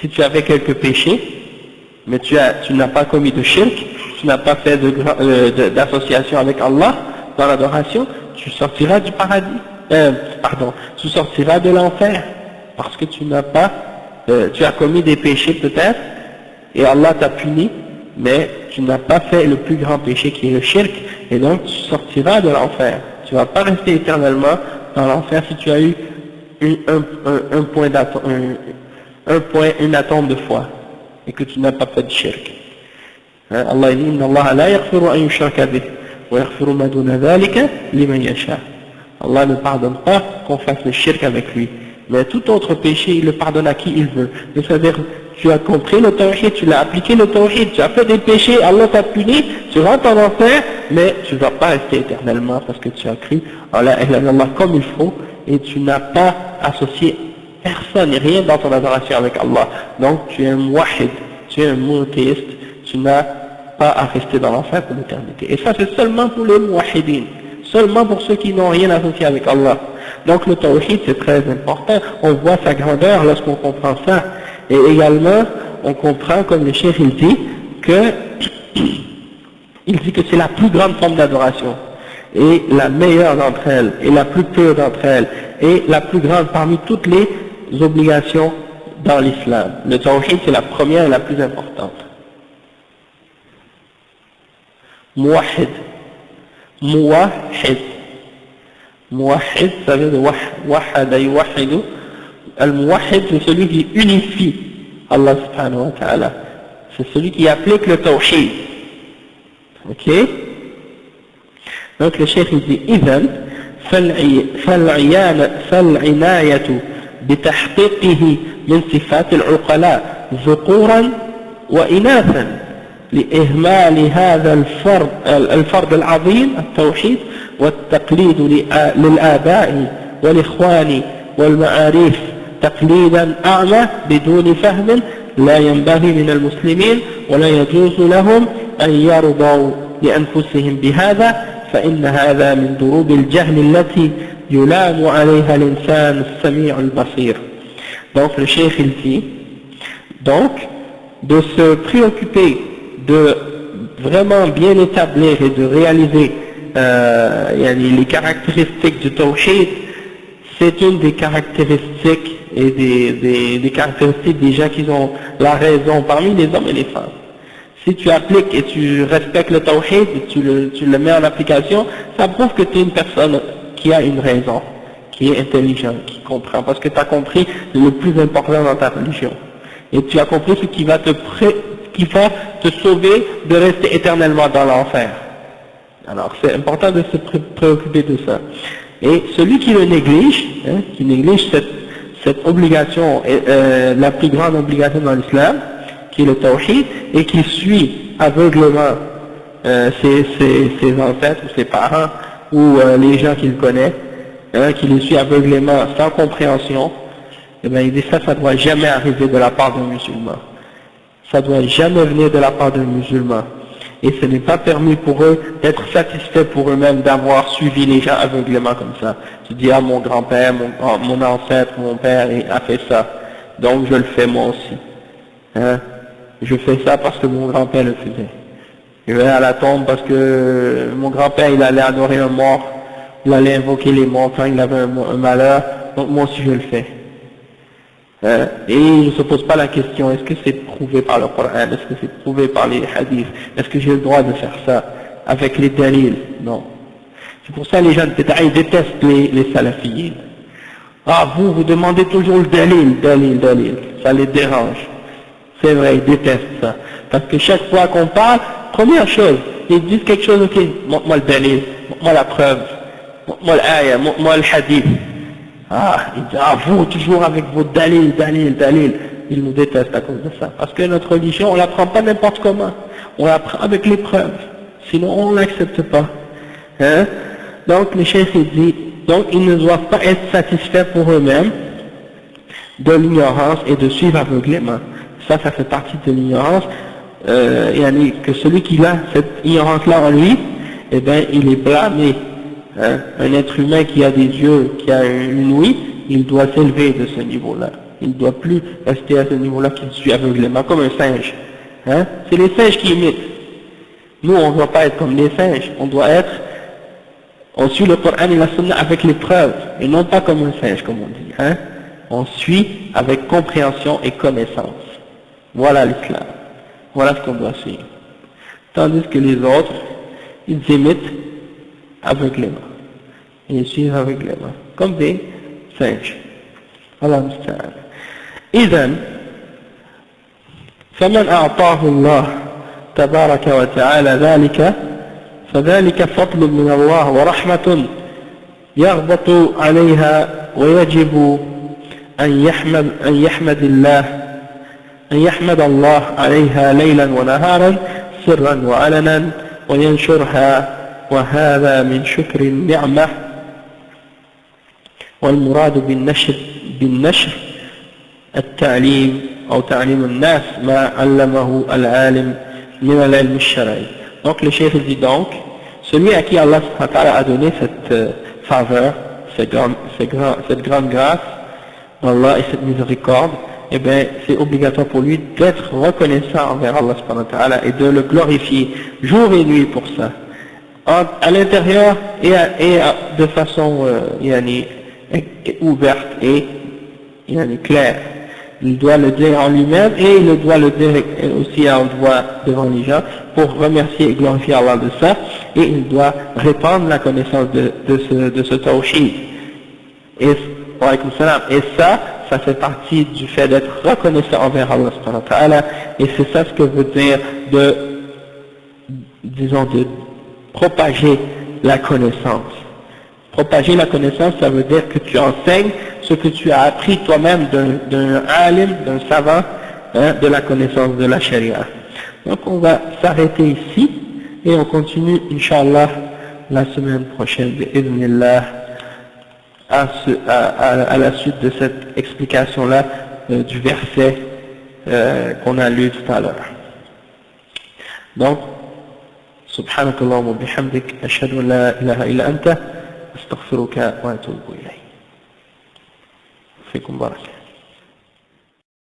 si tu avais quelques péchés, mais tu n'as pas commis de shirk, tu n'as pas fait d'association avec Allah dans l'adoration, tu sortiras du paradis, tu sortiras de l'enfer, parce que tu as commis des péchés peut-être, et Allah t'a puni, mais tu n'as pas fait le plus grand péché qui est le shirk, et donc tu sortiras de l'enfer. Tu ne vas pas rester éternellement dans l'enfer si tu as eu une atome de foi et que tu n'as pas fait de shirk. Allah dit inna Allah la yaghfiru an yushraka bih wa yaghfiru ma duna dhalika liman yasha. Allah ne pardonne pas qu'on fasse le shirk avec lui, mais tout autre péché il le pardonne à qui il veut. C'est-à-dire tu as compris le tawhid, tu l'as appliqué le tawhid, tu as fait des péchés, Allah t'a puni, tu rentres en enfer, mais tu ne vas pas rester éternellement parce que tu as cru en la ilaha illallah comme il faut et tu n'as pas associé personne et rien dans ton adoration avec Allah. Donc tu es un muwahhid, tu es un monothéiste, tu n'as pas à rester dans l'enfer pour l'éternité. Et ça c'est seulement pour les muwahhidines, seulement pour ceux qui n'ont rien associé avec Allah. Donc le tawhid c'est très important, on voit sa grandeur lorsqu'on comprend ça. Et également, on comprend, comme le cheikh il dit que c'est la plus grande forme d'adoration, et la meilleure d'entre elles, et la plus pure d'entre elles, et la plus grande parmi toutes les obligations dans l'islam. Le tawhid, c'est la première et la plus importante. Muwahhid. Muwahhid. Muwahhid, ça vient de wahada yuwahhidu. Al-Muwahhid, c'est celui qui unifie Allah subhanahu wa ta'ala. C'est celui qui applique le tawhid. Ok? Donc le cheikh il dit إذن فالعناية بتحقيقه من صفات العقلاء ذكورا وإناثا لإهمال هذا الفرد العظيم التوحيد والتقليد للآباء والإخوان والمعارف تقليدا أعمى بدون فهم لا ينبغي من المسلمين ولا يجوز لهم أن يرضوا لأنفسهم بهذا فإن هذا من ضروب الجهل التي يلام عليها الإنسان السميع البصير. Donc le cheikh il dit donc de se préoccuper de vraiment bien établir et de réaliser les caractéristiques du tawhid, c'est une des caractéristiques et des caractéristiques des gens qui ont la raison parmi les hommes et les femmes. Si tu appliques et tu respectes le tawhid et tu le mets en application, ça prouve que tu es une personne qui a une raison, qui est intelligente, qui comprend, parce que tu as compris le plus important dans ta religion. Et tu as compris ce qui va te sauver de rester éternellement dans l'enfer. Alors c'est important de se préoccuper de ça. Et celui qui le néglige, qui néglige cette obligation, la plus grande obligation dans l'islam, qui est le tawhid, et qui suit aveuglément ses ancêtres ou ses parents, ou les gens qu'il connaît, qui les suit aveuglément, sans compréhension, eh bien il dit ça doit jamais arriver de la part d'un musulman. Ça doit jamais venir de la part d'un musulman. Et ce n'est pas permis pour eux d'être satisfaits pour eux-mêmes d'avoir suivi les gens aveuglément comme ça. Tu dis, ah, mon grand-père, mon ancêtre, mon père a fait ça, donc je le fais moi aussi. Hein? Je fais ça parce que mon grand-père le faisait. Je vais à la tombe parce que mon grand-père il allait adorer un mort, il allait invoquer les morts quand il avait un malheur, donc moi aussi je le fais. Et il ne se pose pas la question, est-ce que c'est prouvé par le Coran, est-ce que c'est prouvé par les hadiths, est-ce que j'ai le droit de faire ça avec les dalils? Non. C'est pour ça que les gens ils détestent les salafiyyin. Ah, vous demandez toujours le dalil, ça les dérange. C'est vrai, ils détestent ça. Parce que chaque fois qu'on parle, première chose, ils disent quelque chose, ok, montre-moi le dalil, montre-moi la preuve, montre-moi l'aya, montre-moi le hadith. Ah, ils disent, ah, vous, toujours avec vos dalil. Ils nous détestent à cause de ça. Parce que notre religion, on ne l'apprend pas n'importe comment. On l'apprend avec les preuves. Sinon, on ne l'accepte pas. Hein? Donc, le cheikh dit, donc, ils ne doivent pas être satisfaits pour eux-mêmes de l'ignorance et de suivre aveuglément. Ça fait partie de l'ignorance. Que celui qui a cette ignorance-là en lui, eh bien, il est blâmé. Hein? Un être humain qui a des yeux, qui a une ouïe, il doit s'élever de ce niveau-là. Il ne doit plus rester à ce niveau-là qu'il suit aveuglément, comme un singe. Hein? C'est les singes qui imitent. Nous, on ne doit pas être comme les singes. On suit le Coran et la Sunna avec les preuves, et non pas comme un singe, comme on dit. Hein? On suit avec compréhension et connaissance. Voilà l'islam. Voilà ce qu'on doit suivre. Tandis que les autres, ils imitent aveuglément. Ils suivent aveuglément. Comme des singes. Allah musta'an. إذن فمن أعطاه الله تبارك وتعالى ذلك فذلك فضل من الله ورحمة يغبط عليها ويجب أن يحمد الله عليها ليلا ونهارا سرا وعلنا وينشرها وهذا من شكر النعمة والمراد بالنشر التعليم أو تعليم الناس ما علمه العالم من العلم الشرعي. Donc le cheikh dit donc, celui à qui Allah a donné cette faveur, cette grande grâce d'Allah et cette miséricorde, eh bien c'est obligatoire pour lui d'être reconnaissant envers Allah subhanahu wa ta'ala et de le glorifier jour et nuit pour ça, à l'intérieur et de façon ouverte et claire. Il doit le dire en lui-même et il doit le dire aussi en voix devant les gens pour remercier et glorifier Allah de ça, et il doit répandre la connaissance de ce tawhid. Et ça fait partie du fait d'être reconnaissant envers Allah subhanahu wa ta'ala, et c'est ça ce que veut dire de propager la connaissance. Propager la connaissance, ça veut dire que tu enseignes ce que tu as appris toi-même d'un alim, d'un savant, de la connaissance de la charia. Donc on va s'arrêter ici et on continue, Inch'Allah, la semaine prochaine, bi'idhnillah, à la suite de cette explication-là du verset qu'on a lu tout à l'heure. Donc, subhanakallahumma bihamdik, ashhadu an la ilaha illa anta, astaghfiruka wa atubu ilayk. فيكم بارك.